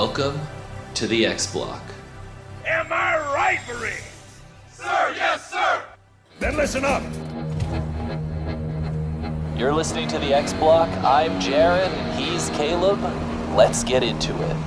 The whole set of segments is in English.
Welcome to the X Block. Am I right, Marine? Sir, yes, sir! Then listen up. You're listening to the X Block. I'm Jared, and he's Caleb. Let's get into it.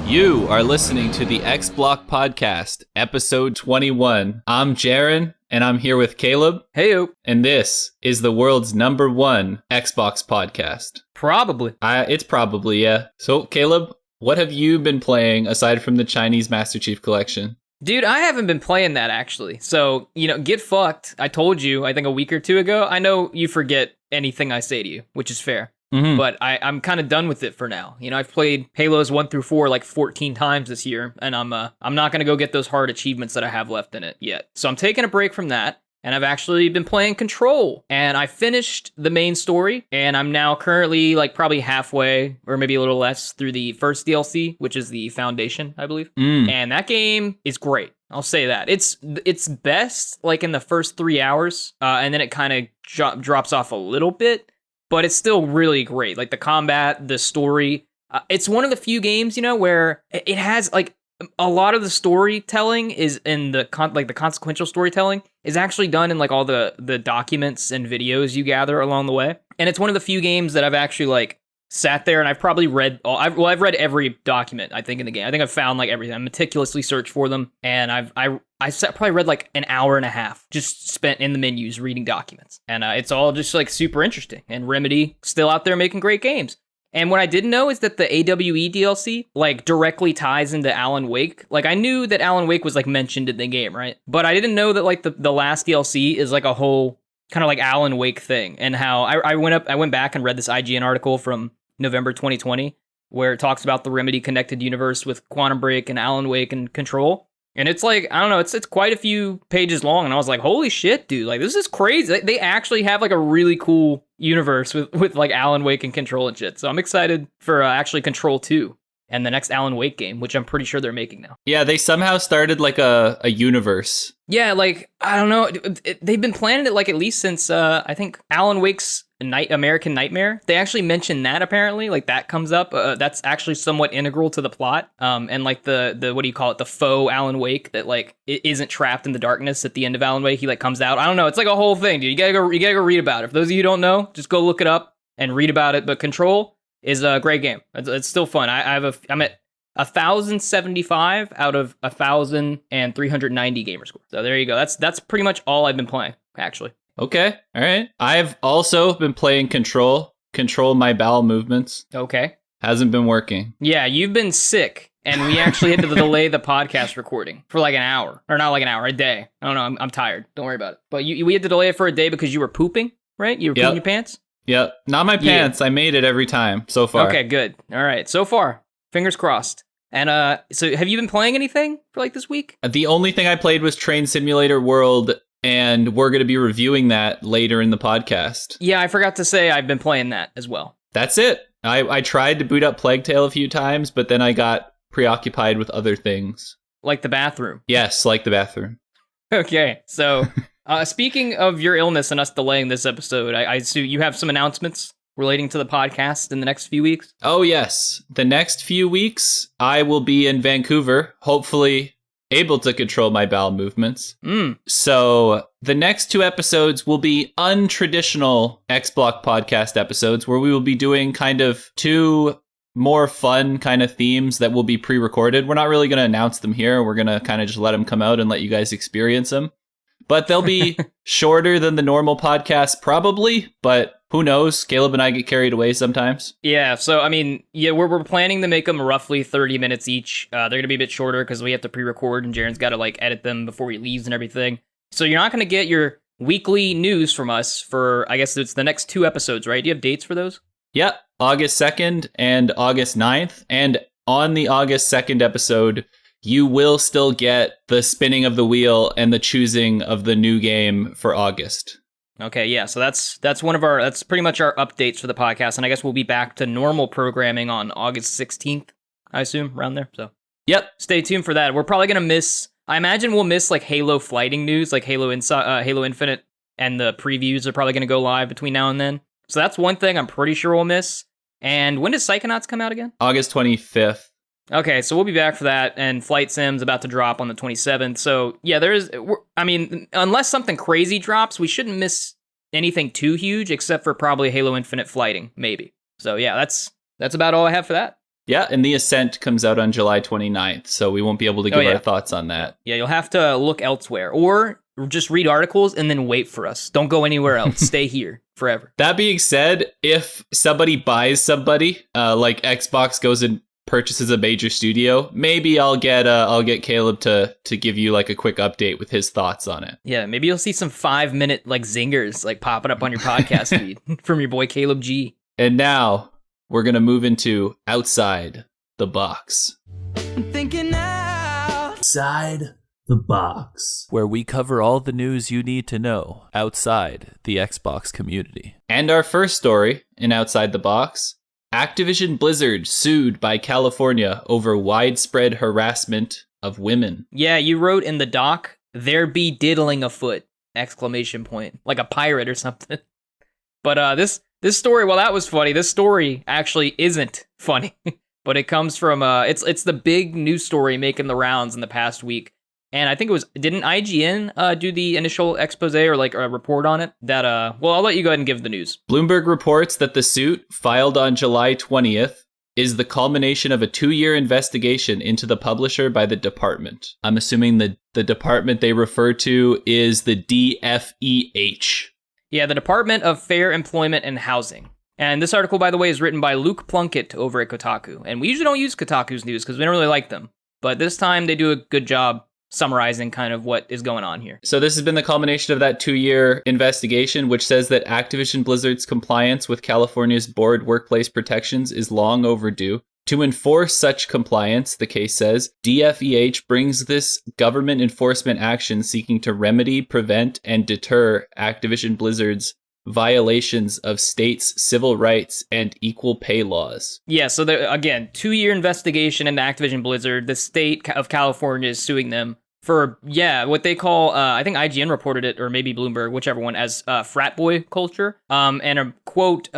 You are listening to the X Block Podcast, episode 21. I'm Jared, and I'm here with Caleb. Heyo. And this is the world's #1 Xbox podcast. Probably. It's probably, yeah. So, Caleb, what have you been playing aside from the Chinese Master Chief Collection? Dude, I haven't been playing that, actually. So, get fucked. I told you, I think a week or two ago. I know you forget anything I say to you, which is fair. Mm-hmm. But I'm kind of done with it for now. I've played Halos 1 through 4 like 14 times this year, and I'm not going to go get those hard achievements that I have left in it yet. So I'm taking a break from that, and I've actually been playing Control, and I finished the main story, and I'm now currently like probably halfway, or maybe a little less, through the first DLC, which is the Foundation, I believe. And that game is great. I'll say that. It's best like in the first 3 hours, and then it kind of drops off a little bit. But it's still really great. Like the combat, the story. It's one of the few games, where it has like a lot of the storytelling is in the consequential storytelling is actually done in like all the documents and videos you gather along the way. And it's one of the few games that I've actually like sat there and I've probably read I've read every document, I think, in the game. I think I've found like everything. I meticulously searched for them, and I probably read like an hour and a half just spent in the menus reading documents. And it's all just like super interesting. And Remedy still out there making great games. And what I didn't know is that the AWE DLC like directly ties into Alan Wake. Like I knew that Alan Wake was like mentioned in the game, right? But I didn't know that like the last DLC is like a whole kind of like Alan Wake thing. And how I went back and read this IGN article from November 2020 where it talks about the Remedy connected universe with Quantum Break and Alan Wake and Control. And it's like, I don't know, it's quite a few pages long. And I was like, holy shit, dude, like this is crazy. They actually have like a really cool universe with like Alan Wake and Control and shit. So I'm excited for actually Control 2 and the next Alan Wake game, which I'm pretty sure they're making now. Yeah, they somehow started like a universe. Yeah, like, I don't know. They've been planning it like at least since, I think, Alan Wake's American Nightmare. They actually mentioned that apparently, like that comes up. That's actually somewhat integral to the plot. And like the what do you call it? The faux Alan Wake that like it isn't trapped in the darkness at the end of Alan Wake. He like comes out. I don't know. It's like a whole thing, dude. You gotta go read about it. For those of you who don't know, just go look it up and read about it. But Control is a great game. It's still fun. I'm at 1,075 out of 1,390 gamer score. So there you go. That's pretty much all I've been playing, actually. Okay, all right. I've also been playing Control my bowel movements. Okay. Hasn't been working. Yeah, you've been sick, and we actually had to delay the podcast recording for like an hour. Or not like an hour, a day. I don't know, I'm tired. Don't worry about it. But we had to delay it for a day because you were pooping, right? You were pooping your pants? Yep. Not my pants. Yeah. I made it every time so far. Okay, good. All right. So far. Fingers crossed. And so have you been playing anything for like this week? The only thing I played was Train Simulator World, and we're going to be reviewing that later in the podcast. Yeah, I forgot to say I've been playing that as well. That's it. I tried to boot up Plague Tale a few times, but then I got preoccupied with other things. Like the bathroom? Yes, like the bathroom. Okay, so speaking of your illness and us delaying this episode, I assume you have some announcements relating to the podcast in the next few weeks? Oh, yes. The next few weeks, I will be in Vancouver, hopefully able to control my bowel movements. So the next 2 episodes will be untraditional X-Block podcast episodes where we will be doing kind of 2 more fun kind of themes that will be pre-recorded. We're not really going to announce them here. We're going to kind of just let them come out and let you guys experience them. But they'll be shorter than the normal podcast, probably, but who knows? Caleb and I get carried away sometimes. Yeah, so, I mean, yeah, we're planning to make them roughly 30 minutes each. They're going to be a bit shorter because we have to pre-record, and Jaren's got to, like, edit them before he leaves and everything. So you're not going to get your weekly news from us for, I guess it's the next 2 episodes, right? Do you have dates for those? Yep, August 2nd and August 9th. And on the August 2nd episode, you will still get the spinning of the wheel and the choosing of the new game for August. Okay, yeah, so that's pretty much our updates for the podcast, and I guess we'll be back to normal programming on August 16th, I assume, around there. So, yep, stay tuned for that. We're probably gonna miss. I imagine we'll miss like Halo flighting news, like Halo Infinite, and the previews are probably gonna go live between now and then. So that's one thing I'm pretty sure we'll miss. And when does Psychonauts come out again? August 25th. Okay, so we'll be back for that, and Flight Sim's about to drop on the 27th. So yeah, unless something crazy drops, we shouldn't miss anything too huge, except for probably Halo Infinite Flighting, maybe. So yeah, that's about all I have for that. Yeah, and The Ascent comes out on July 29th, so we won't be able to give our thoughts on that. Yeah, you'll have to look elsewhere, or just read articles and then wait for us. Don't go anywhere else. Stay here forever. That being said, if somebody buys somebody, like Xbox goes and purchases a major studio, maybe I'll get Caleb to give you like a quick update with his thoughts on it. Yeah, maybe you'll see some 5-minute like zingers like popping up on your podcast feed from your boy Caleb G. And now we're going to move into Outside the Box. I'm thinking outside the box, where we cover all the news you need to know outside the Xbox community. And our first story in Outside the Box, Activision Blizzard sued by California over widespread harassment of women. Yeah, you wrote in the doc, "There be diddling afoot!" ! Like a pirate or something. But this story, well, that was funny. This story actually isn't funny, but it comes from it's the big news story making the rounds in the past week. And I think didn't IGN do the initial expose or like a report on it? That well, I'll let you go ahead and give the news. Bloomberg reports that the suit, filed on July 20th, is the culmination of a 2-year investigation into the publisher by the department. I'm assuming the department they refer to is the DFEH. Yeah, the Department of Fair Employment and Housing. And this article, by the way, is written by Luke Plunkett over at Kotaku. And we usually don't use Kotaku's news because we don't really like them. But this time they do a good job summarizing kind of what is going on here. So this has been the culmination of that 2-year investigation, which says that Activision Blizzard's compliance with California's board workplace protections is long overdue. To enforce such compliance, the case says, DFEH brings this government enforcement action seeking to remedy, prevent, and deter Activision Blizzard's violations of states' civil rights and equal pay laws. Yeah, so again, 2-year investigation into Activision Blizzard. The state of California is suing them for, what they call, I think IGN reported it, or maybe Bloomberg, whichever one, as frat boy culture, and a quote,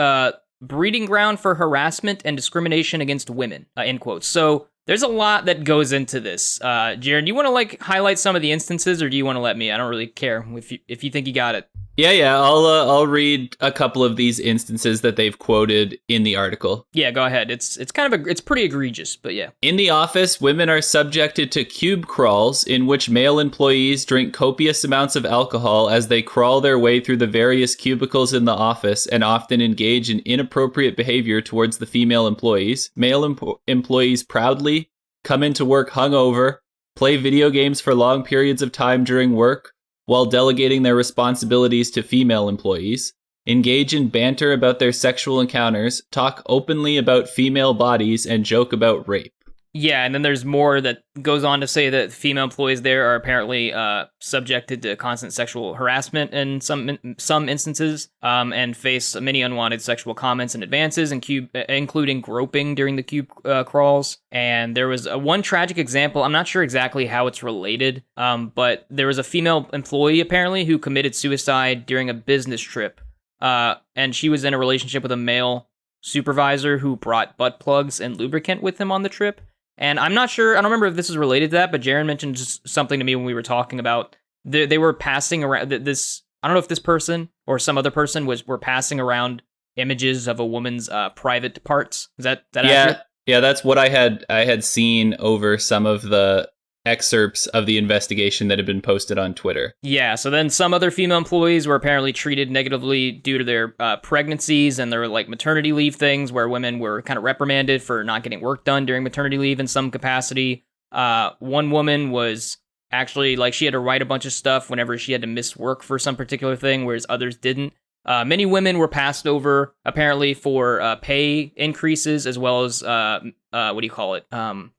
breeding ground for harassment and discrimination against women, end quote. So there's a lot that goes into this. Jared, do you want to like highlight some of the instances, or do you want to let me? I don't really care if you think you got it. Yeah, I'll read a couple of these instances that they've quoted in the article. Yeah, go ahead. It's kind of it's pretty egregious, but yeah. In the office, women are subjected to cube crawls in which male employees drink copious amounts of alcohol as they crawl their way through the various cubicles in the office and often engage in inappropriate behavior towards the female employees. Male employees proudly come into work hungover, play video games for long periods of time during work, while delegating their responsibilities to female employees, engage in banter about their sexual encounters, talk openly about female bodies, and joke about rape. Yeah, and then there's more that goes on to say that female employees there are apparently subjected to constant sexual harassment in some instances, and face many unwanted sexual comments and advances, including groping during the cube crawls. And there was one tragic example. I'm not sure exactly how it's related, but there was a female employee apparently who committed suicide during a business trip, and she was in a relationship with a male supervisor who brought butt plugs and lubricant with him on the trip. And I'm not sure, I don't remember if this is related to that, but Jaren mentioned just something to me when we were talking about, they were passing around this, I don't know if this person or some other person were passing around images of a woman's private parts. Is that accurate? Yeah, that's what I had seen over some of the excerpts of the investigation that had been posted on Twitter. Yeah, so then some other female employees were apparently treated negatively due to their pregnancies and their like maternity leave things, where women were kind of reprimanded for not getting work done during maternity leave in some capacity. One woman was actually like, she had to write a bunch of stuff whenever she had to miss work for some particular thing, whereas others didn't. Many women were passed over apparently for pay increases, as well as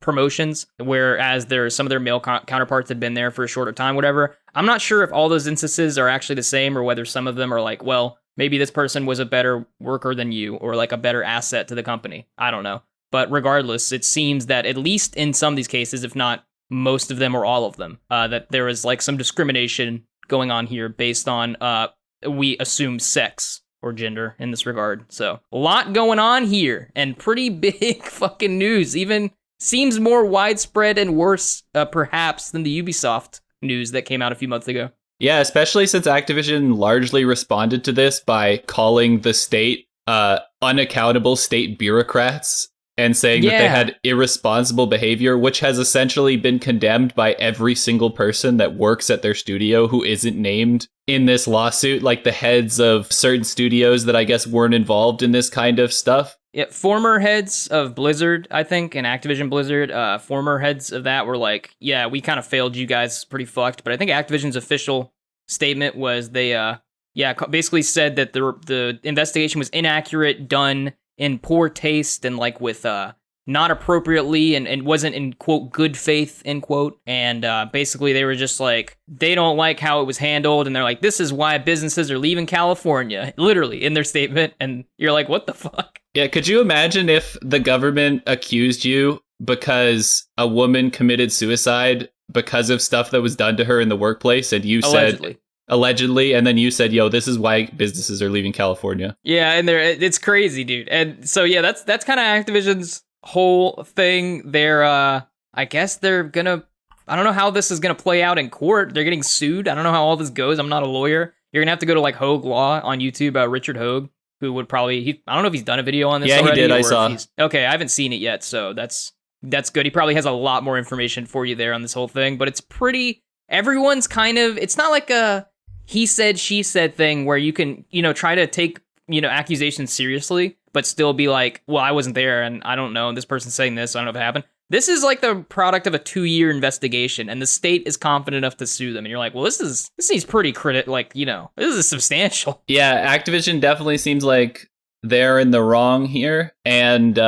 promotions, whereas some of their male counterparts had been there for a shorter time, whatever. I'm not sure if all those instances are actually the same, or whether some of them are like, well, maybe this person was a better worker than you, or like a better asset to the company. I don't know. But regardless, it seems that at least in some of these cases, if not most of them or all of them, that there is like some discrimination going on here based on we assume sex or gender in this regard. So a lot going on here, and pretty big fucking news. Even seems more widespread and worse, perhaps, than the Ubisoft news that came out a few months ago. Yeah, especially since Activision largely responded to this by calling the state unaccountable state bureaucrats and saying that they had irresponsible behavior, which has essentially been condemned by every single person that works at their studio who isn't named in this lawsuit, like the heads of certain studios that I guess weren't involved in this kind of stuff. Yeah, former heads of Blizzard, I think, and Activision Blizzard, former heads of that were like, yeah, we kind of failed you guys, pretty fucked. But I think Activision's official statement was they, basically said that the investigation was inaccurate, done in poor taste, and like with not appropriately, and wasn't in, quote, good faith, end quote. And basically they were just like, they don't like how it was handled, and they're like, this is why businesses are leaving California, literally in their statement. And you're like, what the fuck? Yeah, could you imagine if the government accused you because a woman committed suicide because of stuff that was done to her in the workplace, and you said allegedly, and then you said, yo, this is why businesses are leaving California. Yeah, and it's crazy, dude. And so yeah, that's kind of Activision's whole thing. They're I guess they're gonna, I don't know how this is gonna play out in court. They're getting sued. I don't know how all this goes. I'm not a lawyer. You're gonna have to go to like Hogue Law on YouTube, Richard Hogue, who would probably, I don't know if he's done a video on this already. Yeah, he did, I saw. Okay, I haven't seen it yet, so that's good. He probably has a lot more information for you there on this whole thing, but it's pretty, everyone's kind of, it's not like a he said, she said thing where you can, try to take, accusations seriously, but still be like, well, I wasn't there and I don't know, and this person's saying this, so I don't know if it happened. This is like the product of a 2-year investigation, and the state is confident enough to sue them. And you're like, well, this seems pretty this is substantial. Yeah, Activision definitely seems like they're in the wrong here, and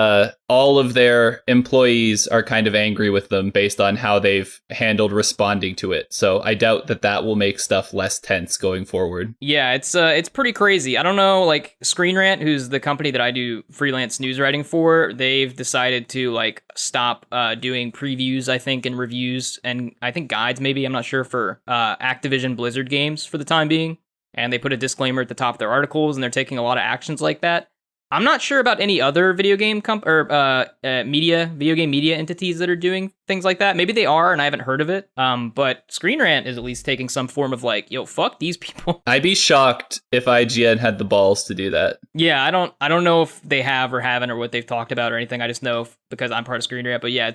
all of their employees are kind of angry with them based on how they've handled responding to it. So I doubt that will make stuff less tense going forward. Yeah, it's pretty crazy. I don't know, like Screen Rant, who's the company that I do freelance news writing for, they've decided to like stop doing previews, I think, and reviews, and I think guides maybe, I'm not sure, for Activision Blizzard games for the time being. And they put a disclaimer at the top of their articles, and they're taking a lot of actions like that. I'm not sure about any other video game video game media entities that are doing things like that. Maybe they are, and I haven't heard of it. But Screen Rant is at least taking some form of like, yo, fuck these people. I'd be shocked if IGN had the balls to do that. Yeah, I don't know if they have or haven't, or what they've talked about or anything. I just know because I'm part of Screen Rant. But yeah,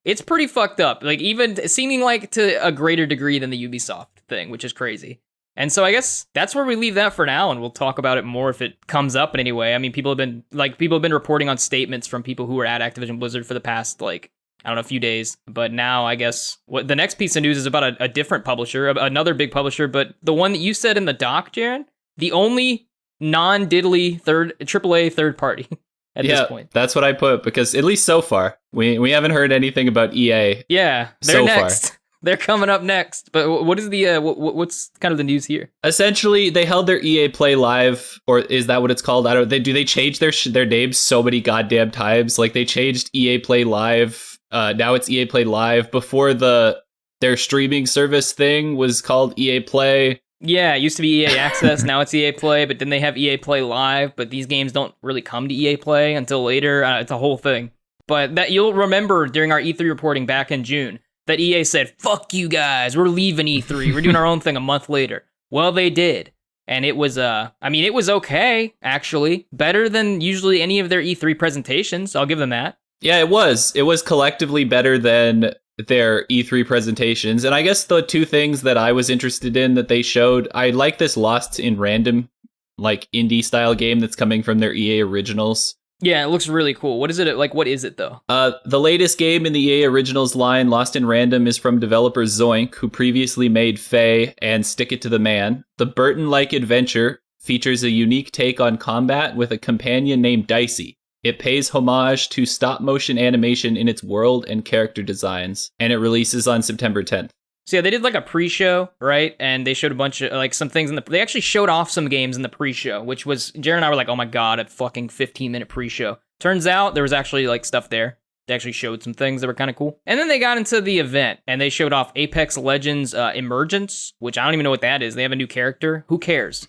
it's pretty fucked up. Like even seeming like to a greater degree than the Ubisoft thing, which is crazy. And so I guess that's where we leave that for now, and we'll talk about it more if it comes up in any way. I mean, people have been reporting on statements from people who were at Activision Blizzard for the past, a few days. But now I guess what the next piece of news is about a different publisher, another big publisher, but the one that you said in the doc, Jaren, the only non-diddly AAA third party at this point. That's what I put, because at least so far, we haven't heard anything about EA. Yeah, they're next. Far. They're coming up next, but what is the what's kind of the news here? Essentially, they held their EA Play Live, or is that what it's called? I don't. Do they change their names so many goddamn times? Like they changed EA Play Live. Now it's EA Play Live. Before their streaming service thing was called EA Play. Yeah, it used to be EA Access. Now it's EA Play, but then they have EA Play Live. But these games don't really come to EA Play until later. It's a whole thing. But that you'll remember during our E3 reporting back in June, that EA said, fuck you guys, we're leaving E3, we're doing our own thing a month later. Well, they did. And it was, it was okay, actually. Better than usually any of their E3 presentations, I'll give them that. Yeah, it was. It was collectively better than their E3 presentations. And I guess the two things that I was interested in that they showed, I like this Lost in Random, like indie-style game that's coming from their EA Originals. Yeah, it looks really cool. What is it like? What is it though? The latest game in the EA Originals line, Lost in Random, is from developer Zoink, who previously made Faye and Stick It to the Man. The Burton-like adventure features a unique take on combat with a companion named Dicey. It pays homage to stop-motion animation in its world and character designs, and it releases on September 10th. So yeah, they did like a pre-show, right? And they showed a bunch of like some things they actually showed off some games in the pre-show, which was, Jared and I were like, oh my God, a fucking 15-minute pre-show. Turns out there was actually like stuff there. They actually showed some things that were kind of cool. And then they got into the event and they showed off Apex Legends Emergence, which I don't even know what that is. They have a new character. Who cares?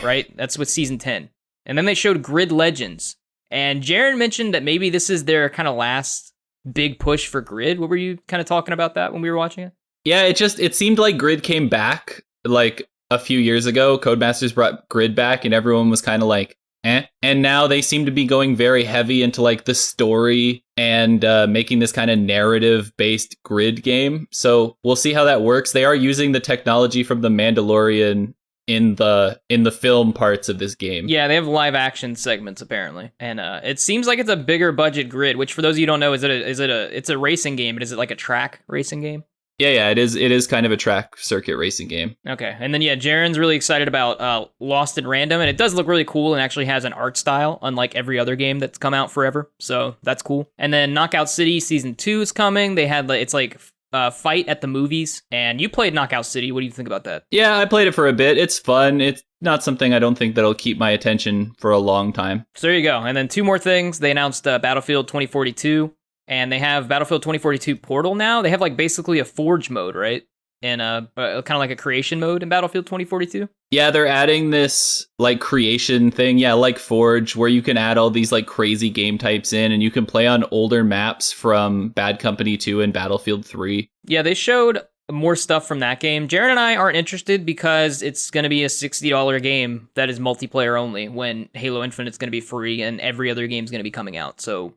Right? That's with season 10. And then they showed Grid Legends. And Jaren mentioned that maybe this is their kind of last big push for Grid. What were you kind of talking about that when we were watching it? Yeah, it seemed like Grid came back like a few years ago. Codemasters brought Grid back and everyone was kind of like, eh. And now they seem to be going very heavy into like the story and making this kind of narrative based Grid game. So we'll see how that works. They are using the technology from The Mandalorian in the film parts of this game. Yeah, they have live action segments apparently, and it seems like it's a bigger budget Grid. Which, for those of you who don't know, it's a racing game, but is it like a track racing game? Yeah, it is kind of a track circuit racing game. Okay, and then Jaren's really excited about Lost in Random, and it does look really cool and actually has an art style unlike every other game that's come out forever, so that's cool. And then Knockout City Season 2 is coming. They had it's like Fight at the Movies, and you played Knockout City. What do you think about that? Yeah, I played it for a bit. It's fun. It's not something I don't think that'll keep my attention for a long time. So there you go. And then two more things. They announced Battlefield 2042. And they have Battlefield 2042 Portal now. They have like basically a Forge mode, right? And kind of like a creation mode in Battlefield 2042. Yeah, they're adding this like creation thing. Yeah, like Forge, where you can add all these like crazy game types in and you can play on older maps from Bad Company 2 and Battlefield 3. Yeah, they showed more stuff from that game. Jaren and I aren't interested because it's going to be a $60 game that is multiplayer only when Halo Infinite's going to be free and every other game's going to be coming out. So,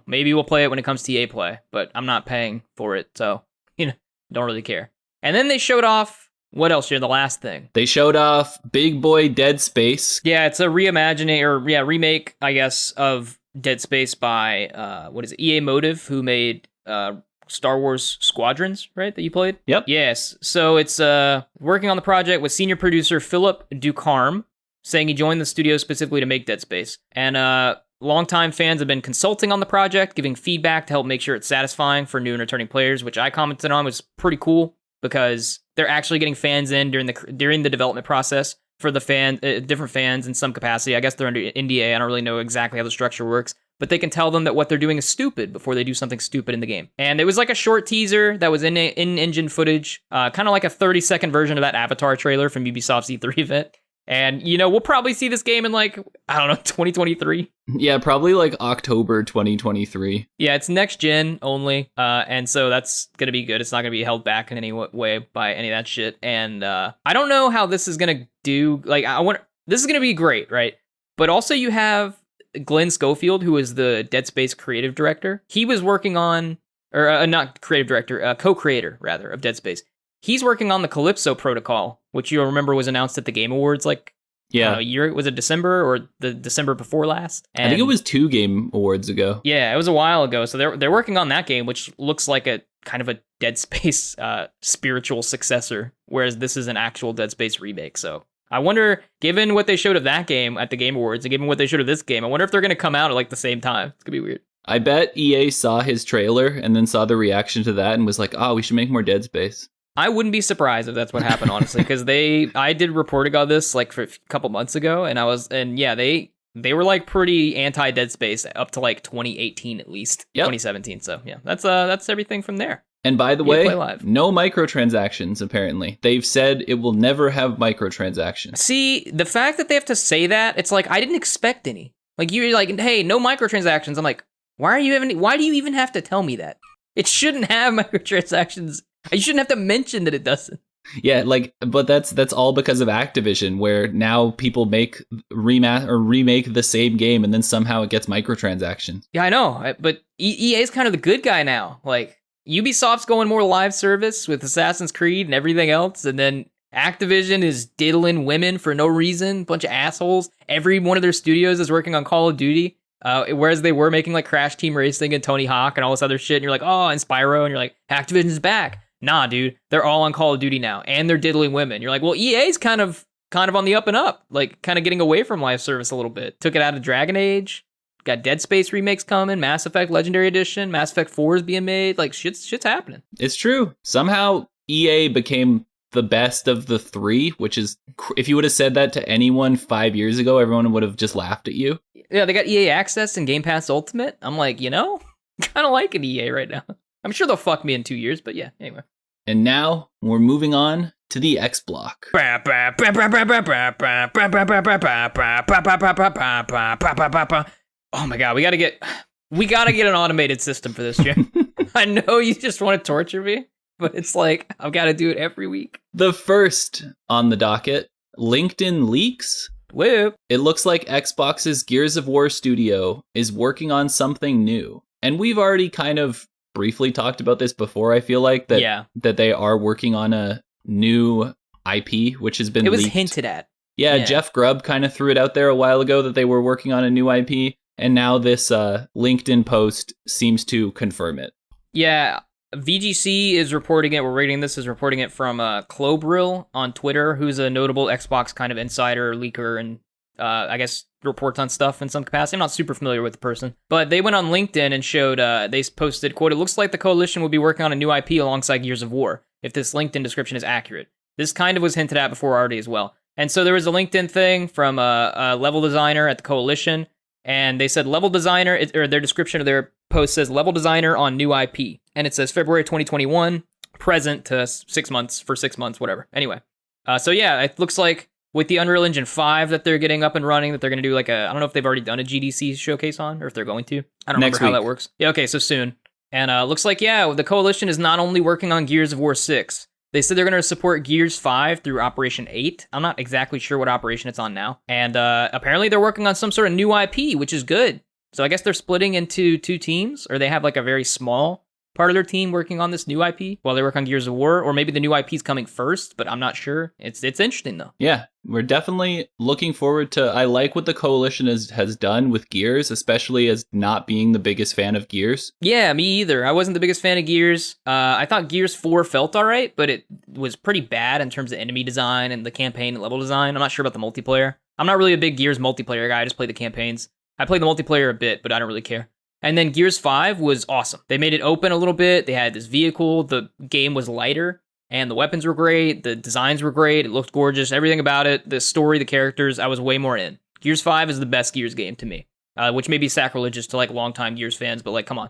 maybe we'll play it when it comes to EA Play, but I'm not paying for it. So, don't really care. And then they showed off, what else here? The last thing. They showed off Big Boy Dead Space. Yeah, it's a remake, I guess, of Dead Space by, EA Motive, who made, Star Wars Squadrons, right, that you played? Yep. Yes. So it's working on the project with senior producer Philip Ducarme, saying he joined the studio specifically to make Dead Space. And longtime fans have been consulting on the project, giving feedback to help make sure it's satisfying for new and returning players, which I commented on was pretty cool because they're actually getting fans in during the development process for the different fans in some capacity. I guess they're under NDA. I don't really know exactly how the structure works. But they can tell them that what they're doing is stupid before they do something stupid in the game. And it was like a short teaser that was in-engine footage, kind of like a 30-second version of that Avatar trailer from Ubisoft's E3 event. And, we'll probably see this game in 2023. Yeah, probably like October 2023. Yeah, it's next gen only. And so that's going to be good. It's not going to be held back in any way by any of that shit. And I don't know how this is going to do. This is going to be great, right? But also you have Glenn Schofield, who is the Dead Space creative director. He was working on, or not creative director, co-creator, rather, of Dead Space. He's working on the Calypso protocol, which you'll remember was announced at the Game Awards was it December or the December before last? And I think it was 2 Game Awards ago. Yeah, it was a while ago. So they're working on that game, which looks like a kind of a Dead Space spiritual successor, whereas this is an actual Dead Space remake. So I wonder, given what they showed of that game at the Game Awards and given what they showed of this game, I wonder if they're going to come out at the same time. It's going to be weird. I bet EA saw his trailer and then saw the reaction to that and was like, we should make more Dead Space. I wouldn't be surprised if that's what happened, honestly, because I did reporting on this for a couple months ago, and they were pretty anti Dead Space up to 2018 at least, 2017. So yeah, that's everything from there. And by the way, no microtransactions, apparently. They've said it will never have microtransactions. See, the fact that they have to say that, it's I didn't expect any. You're hey, no microtransactions. I'm why do you even have to tell me that? It shouldn't have microtransactions. You shouldn't have to mention that it doesn't. Yeah, but that's all because of Activision, where now people remake the same game and then somehow it gets microtransactions. Yeah, I know, but EA is kind of the good guy now. Ubisoft's going more live service with Assassin's Creed and everything else, and then Activision is diddling women for no reason, bunch of assholes. Every one of their studios is working on Call of Duty, whereas they were making Crash Team Racing and Tony Hawk and all this other shit, and you're and Spyro, and you're Activision's back. Nah, dude, they're all on Call of Duty now, and they're diddling women. You're well, EA's kind of on the up and up, kind of getting away from live service a little bit. Took it out of Dragon Age. Got Dead Space remakes coming, Mass Effect Legendary Edition, Mass Effect 4 is being made. Shit's happening. It's true. Somehow EA became the best of the 3, which is, if you would have said that to anyone 5 years ago, everyone would have just laughed at you. Yeah, they got EA Access and Game Pass Ultimate. I'm kind of liking EA right now. I'm sure they'll fuck me in 2 years, but yeah, anyway. And now we're moving on to the X Block. Oh my god, we gotta get an automated system for this, Jim. I know you just want to torture me, but it's like, I've got to do it every week. The first on the docket, LinkedIn leaks. Whip. It looks like Xbox's Gears of War studio is working on something new. And we've already kind of briefly talked about this before, I feel like, that they are working on a new IP, which has been It was leaked. hinted at. Yeah, Jeff Grubb kind of threw it out there a while ago that they were working on a new IP, and now this LinkedIn post seems to confirm it. Yeah, VGC is reporting it. We're reading this as reporting it from Clobril on Twitter, who's a notable Xbox kind of insider, leaker, and I guess reports on stuff in some capacity. I'm not super familiar with the person, but they went on LinkedIn and showed, they posted, quote, "It looks like the Coalition will be working on a new IP alongside Gears of War, if this LinkedIn description is accurate." This kind of was hinted at before already as well. And so there was a LinkedIn thing from a level designer at the Coalition, and they said level designer, or their description of their post says level designer on new IP. And it says February 2021, present to 6 months, for 6 months, whatever. Anyway, so yeah, it looks like with the Unreal Engine 5 that they're getting up and running, that they're going to do like I don't know if they've already done a GDC showcase on, or if they're going to. I don't remember how that works. Yeah, okay, so soon. And looks like, yeah, the Coalition is not only working on Gears of War 6, they said they're going to support Gears 5 through Operation 8. I'm not exactly sure what operation it's on now. And apparently they're working on some sort of new IP, which is good. So I guess they're splitting into 2 teams, or they have like a very small part of their team working on this new IP while they work on Gears of War, or maybe the new IP is coming first, but I'm not sure. It's interesting though. Yeah, we're definitely looking forward to. I like what the Coalition has done with Gears, especially as not being the biggest fan of Gears. Yeah, me either. I wasn't the biggest fan of Gears. I thought Gears 4 felt all right, but it was pretty bad in terms of enemy design and the campaign and level design. I'm not sure about the multiplayer. I'm not really a big Gears multiplayer guy. I just play the campaigns. I played the multiplayer a bit, but I don't really care. And then Gears 5 was awesome. They made it open a little bit. They had this vehicle. The game was lighter, and the weapons were great. The designs were great. It looked gorgeous. Everything about it, the story, the characters, I was way more in. Gears 5 is the best Gears game to me, which may be sacrilegious to like longtime Gears fans, but like, come on.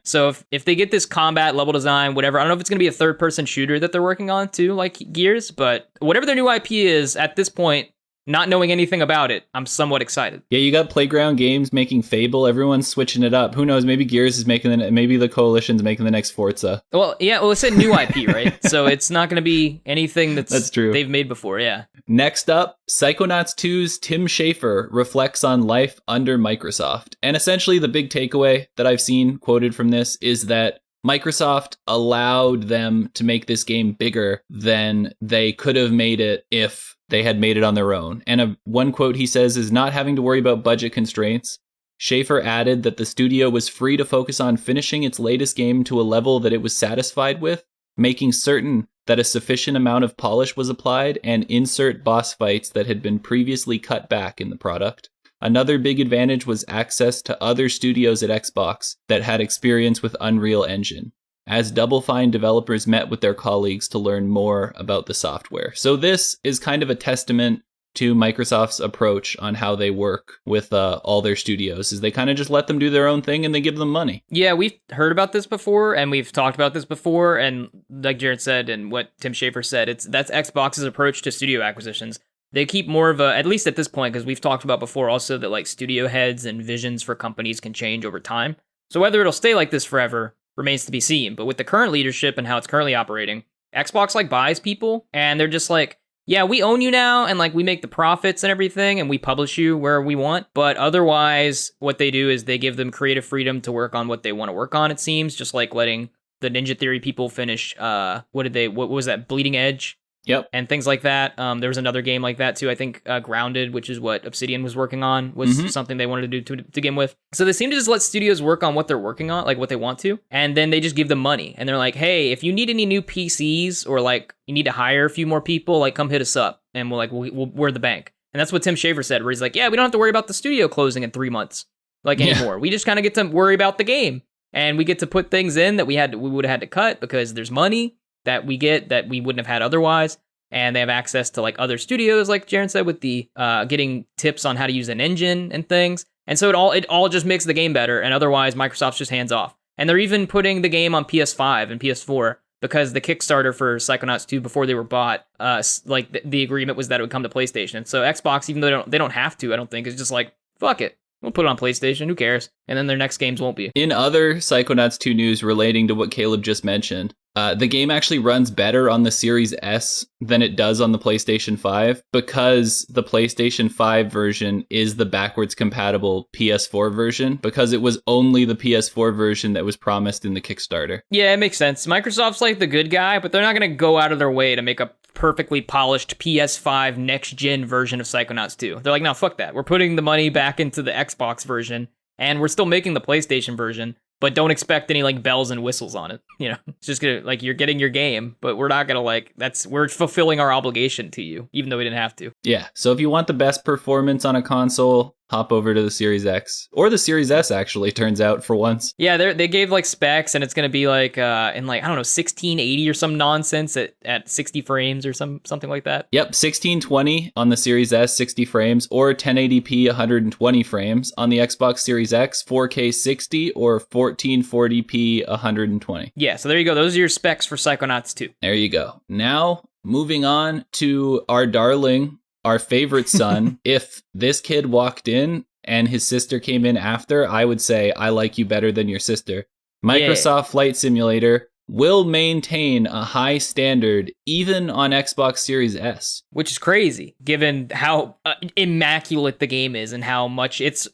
So if they get this combat level design, whatever, I don't know if it's going to be a third-person shooter that they're working on too, like Gears, but whatever their new IP is, at this point, not knowing anything about it, I'm somewhat excited. Yeah, you got Playground Games making Fable. Everyone's switching it up. Who knows? Maybe Gears is making maybe the Coalition's making the next Forza. Well, yeah. Well, it's a new IP, right? So it's not going to be anything that's true. They've made before. Yeah. Next up, Psychonauts 2's Tim Schafer reflects on life under Microsoft, and essentially the big takeaway that I've seen quoted from this is that Microsoft allowed them to make this game bigger than they could have made it if they had made it on their own. And one quote he says is, "Not having to worry about budget constraints." Schafer added that the studio was free to focus on finishing its latest game to a level that it was satisfied with, making certain that a sufficient amount of polish was applied, and insert boss fights that had been previously cut back in the product. Another big advantage was access to other studios at Xbox that had experience with Unreal Engine, as Double Fine developers met with their colleagues to learn more about the software. So this is kind of a testament to Microsoft's approach on how they work with all their studios, is they kind of just let them do their own thing and they give them money. Yeah, we've heard about this before, and we've talked about this before, and like Jared said, and what Tim Schafer said, that's Xbox's approach to studio acquisitions. They keep more of a, at least at this point, because we've talked about before also that like studio heads and visions for companies can change over time. So whether it'll stay like this forever remains to be seen. But with the current leadership and how it's currently operating, Xbox like buys people, and they're just like, yeah, we own you now, and like we make the profits and everything, and we publish you where we want. But otherwise, what they do is they give them creative freedom to work on what they want to work on, it seems, just like letting the Ninja Theory people finish, what was that, Bleeding Edge? Yep. And things like that. There was another game like that too. I think Grounded, which is what Obsidian was working on, was something they wanted to do to begin with. So they seem to just let studios work on what they're working on, like what they want to, and then they just give them money. And they're like, hey, if you need any new PCs or like you need to hire a few more people, like come hit us up, and we're the bank. And that's what Tim Schafer said, where he's like, yeah, we don't have to worry about the studio closing in 3 months, like anymore. We just kind of get to worry about the game, and we get to put things in that we would have had to cut because there's money that we get that we wouldn't have had otherwise. And they have access to like other studios, like Jaren said, with the getting tips on how to use an engine and things. And so it all just makes the game better. And otherwise, Microsoft's just hands off. And they're even putting the game on PS5 and PS4 because the Kickstarter for Psychonauts 2 before they were bought, the agreement was that it would come to PlayStation. So Xbox, even though they don't have to, I don't think, is just like, fuck it. We'll put it on PlayStation. Who cares? And then their next games won't be. In other Psychonauts 2 news relating to what Caleb just mentioned, the game actually runs better on the Series S than it does on the PlayStation 5 because the PlayStation 5 version is the backwards compatible PS4 version because it was only the PS4 version that was promised in the Kickstarter. Yeah, it makes sense. Microsoft's like the good guy, but they're not going to go out of their way to make a perfectly polished PS5 next-gen version of Psychonauts 2. They're like, no, fuck that. We're putting the money back into the Xbox version, and we're still making the PlayStation version, but don't expect any, like, bells and whistles on it. You know, it's just gonna, like, you're getting your game, but we're not gonna, like, we're fulfilling our obligation to you, even though we didn't have to. Yeah, so if you want the best performance on a console, hop over to the Series X. Or the Series S, actually, turns out, for once. Yeah, they gave, like, specs, and it's going to be, like, in, like, I don't know, 1680 or some nonsense at 60 frames or something like that. Yep, 1620 on the Series S, 60 frames, or 1080p, 120 frames. On the Xbox Series X, 4K 60, or 1440p, 120. Yeah, so there you go. Those are your specs for Psychonauts 2. There you go. Now, moving on to our darling, our favorite son. If this kid walked in and his sister came in after, I would say, I like you better than your sister. Microsoft Flight Simulator will maintain a high standard even on Xbox Series S. Which is crazy, given how immaculate the game is and how much it's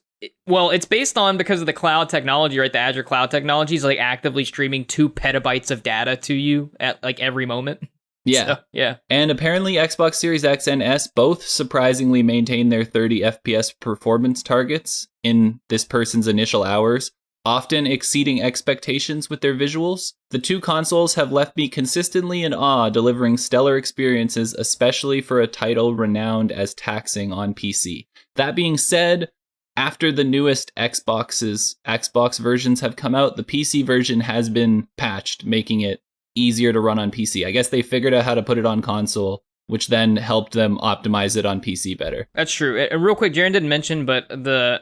based on, because of the cloud technology, right? The Azure cloud technology is like actively streaming 2 petabytes of data to you at like every moment. Yeah. So, yeah. And apparently Xbox Series X and S both surprisingly maintain their 30 FPS performance targets in this person's initial hours, often exceeding expectations with their visuals. The two consoles have left me consistently in awe, delivering stellar experiences, especially for a title renowned as taxing on PC. That being said, after the newest Xbox versions have come out, the PC version has been patched, making it easier to run on PC. I guess they figured out how to put it on console, which then helped them optimize it on PC better. That's true. And real quick, Jaren didn't mention, but the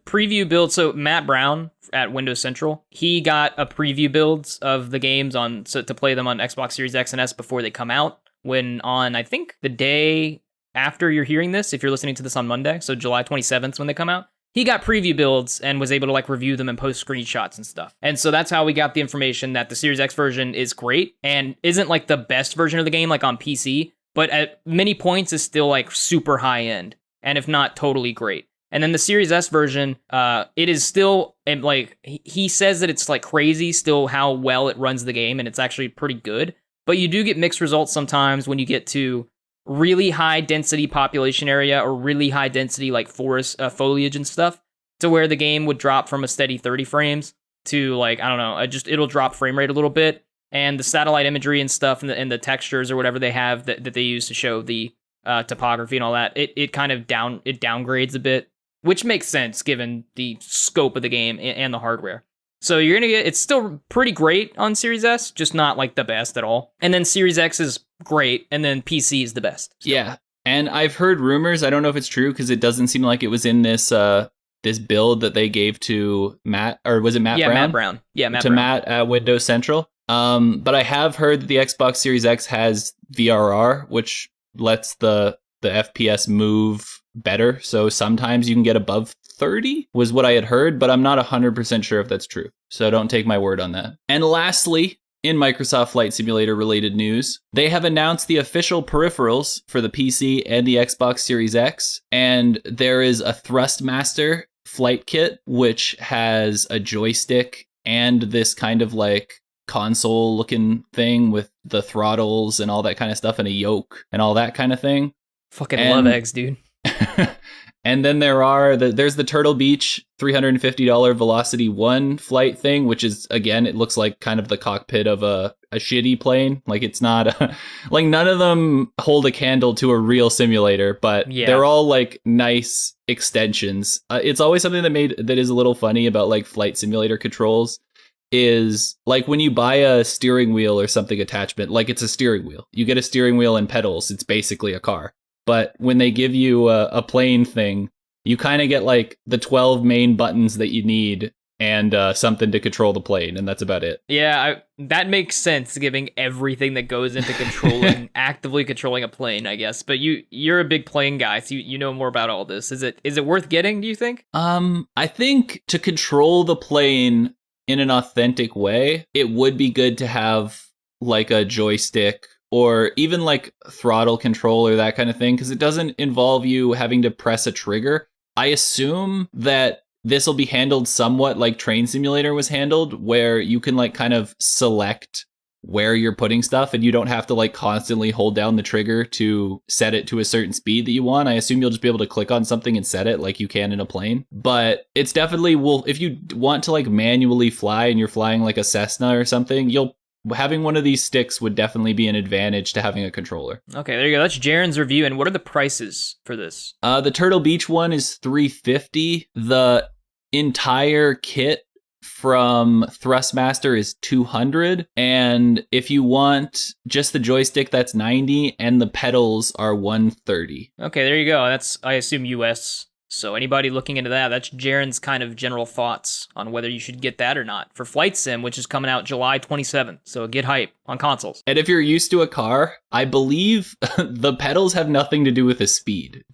preview build, so Matt Brown at Windows Central, he got a preview builds of the games to play them on Xbox Series X and S before they come out, when on, I think, the day after you're hearing this, if you're listening to this on Monday, so July 27th when they come out, he got preview builds and was able to like review them and post screenshots and stuff. And so that's how we got the information that the Series X version is great and isn't like the best version of the game like on PC, but at many points is still like super high end, and if not totally great. And then the Series S version, it is still, and like he says that it's like crazy still how well it runs the game, and it's actually pretty good. But you do get mixed results sometimes when you get to really high density population area or really high density like forest foliage and stuff, to where the game would drop from a steady 30 frames to like, I don't know, it'll drop frame rate a little bit. And the satellite imagery and stuff and the textures or whatever they have that they use to show the topography and all that, it kind of downgrades a bit, which makes sense given the scope of the game and the hardware. So you're going to it's still pretty great on Series S, just not like the best at all. And then Series X is great, and then PC is the best. So. Yeah. And I've heard rumors, I don't know if it's true because it doesn't seem like it was in this this build that they gave to Matt, or was it Matt Brown? Matt Brown. Yeah, Matt Brown. To Matt at Windows Central. But I have heard that the Xbox Series X has VRR, which lets the FPS move better. So sometimes you can get above 30 was what I had heard, but I'm not 100% sure if that's true. So don't take my word on that. And lastly, in Microsoft Flight Simulator related news, they have announced the official peripherals for the PC and the Xbox Series X. And there is a Thrustmaster flight kit, which has a joystick and this kind of like console looking thing with the throttles and all that kind of stuff, and a yoke and all that kind of thing. Fucking love eggs, dude. And then there's the Turtle Beach $350 Velocity 1 flight thing, which is, again, it looks like kind of the cockpit of a shitty plane. Like it's not like none of them hold a candle to a real simulator, but they're all like nice extensions. It's always something that is a little funny about like flight simulator controls is like when you buy a steering wheel or something attachment, like it's a steering wheel. You get a steering wheel and pedals. It's basically a car. But when they give you a plane thing, you kind of get like the 12 main buttons that you need and something to control the plane, and that's about it. Yeah, that makes sense, giving everything that goes into controlling, actively controlling a plane, I guess. But you're a big plane guy, so you know more about all this. Is it worth getting, do you think? I think to control the plane in an authentic way, it would be good to have like a joystick or even like throttle control or that kind of thing, because it doesn't involve you having to press a trigger. I assume that this will be handled somewhat like Train Simulator was handled, where you can like kind of select where you're putting stuff and you don't have to like constantly hold down the trigger to set it to a certain speed that you want. I assume you'll just be able to click on something and set it like you can in a plane. But it's definitely, if you want to like manually fly and you're flying like a Cessna or something, having one of these sticks would definitely be an advantage to having a controller. Okay, there you go. That's Jaren's review. And what are the prices for this? The Turtle Beach one is $350. The entire kit from Thrustmaster is $200, and if you want just the joystick, that's $90, and the pedals are $130. Okay, there you go. That's, I assume, US. So anybody looking into that, that's Jaren's kind of general thoughts on whether you should get that or not for Flight Sim, which is coming out July 27th. So get hype on consoles. And if you're used to a car, I believe the pedals have nothing to do with the speed.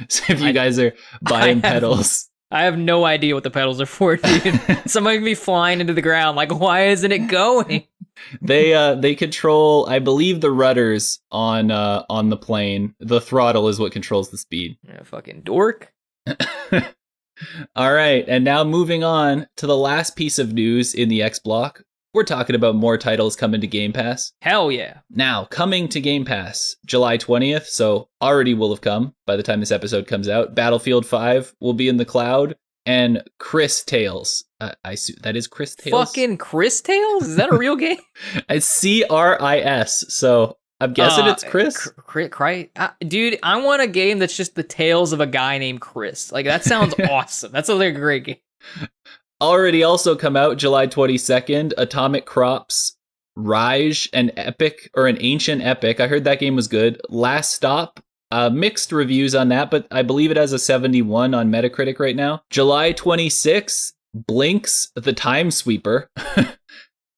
So if you guys are buying pedals... I have no idea what the pedals are for, dude. Somebody can be flying into the ground. Like, why isn't it going? They control, I believe, the rudders on the plane. The throttle is what controls the speed. Yeah, fucking dork. All right, and now moving on to the last piece of news in the X block. We're talking about more titles coming to Game Pass. Hell yeah. Now, coming to Game Pass, July 20th, so already will have come by the time this episode comes out. Battlefield 5 will be in the cloud, and Chris Tales. That is Chris Tales? Fucking Chris Tales? Is that a real game? It's CRIS, so I'm guessing it's Chris. Dude, I want a game that's just the tales of a guy named Chris. Like, that sounds awesome. That sounds like a great game. Already also come out July 22nd, Atomic Crops, Rage, an ancient epic. I heard that game was good. Last Stop, mixed reviews on that, but I believe it has a 71 on Metacritic right now. July 26th, Blinks, The Time Sweeper.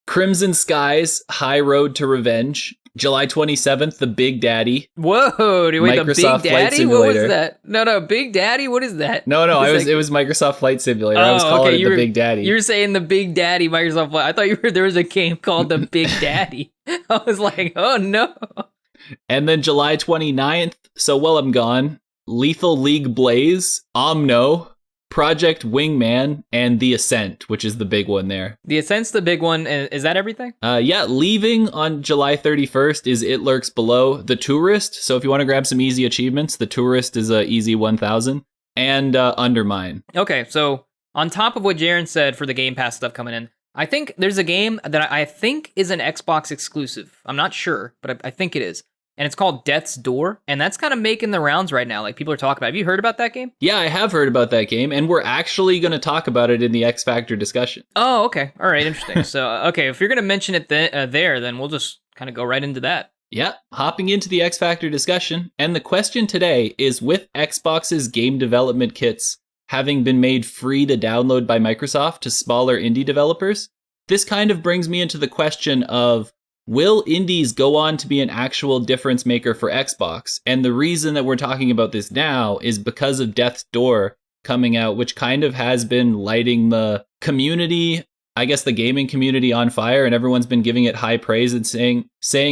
Crimson Skies, High Road to Revenge. July 27th, The Big Daddy. Whoa, dude, wait, Microsoft The Big Flight Daddy? Simulator. What was that? No, Big Daddy? What is that? No, it was Microsoft Flight Simulator. I was calling it The Big Daddy. You were saying The Big Daddy Microsoft Flight. I thought there was a game called The Big Daddy. I was like, oh no. And then July 29th, so while I'm gone, Lethal League Blaze, Omno, Project Wingman, and The Ascent, which is the big one there. The Ascent's the big one. Is that everything? Yeah, leaving on July 31st is It Lurks Below, The Tourist. So if you want to grab some easy achievements, The Tourist is a easy 1,000. And Undermine. Okay, so on top of what Jaren said for the Game Pass stuff coming in, I think there's a game that I think is an Xbox exclusive. I'm not sure, but I think it is. And it's called Death's Door, and that's kind of making the rounds right now. Like, people are talking about it. Have you heard about that game? Yeah, I have heard about that game, and we're actually going to talk about it in the X Factor discussion. Oh, okay. All right, interesting. So, okay, if you're going to mention it there, then we'll just kind of go right into that. Yeah, hopping into the X Factor discussion, and the question today is, with Xbox's game development kits having been made free to download by Microsoft to smaller indie developers, this kind of brings me into the question of, will indies go on to be an actual difference maker for Xbox? And the reason that we're talking about this now is because of Death's Door coming out, which kind of has been lighting the community, I guess the gaming community, on fire, and everyone's been giving it high praise and saying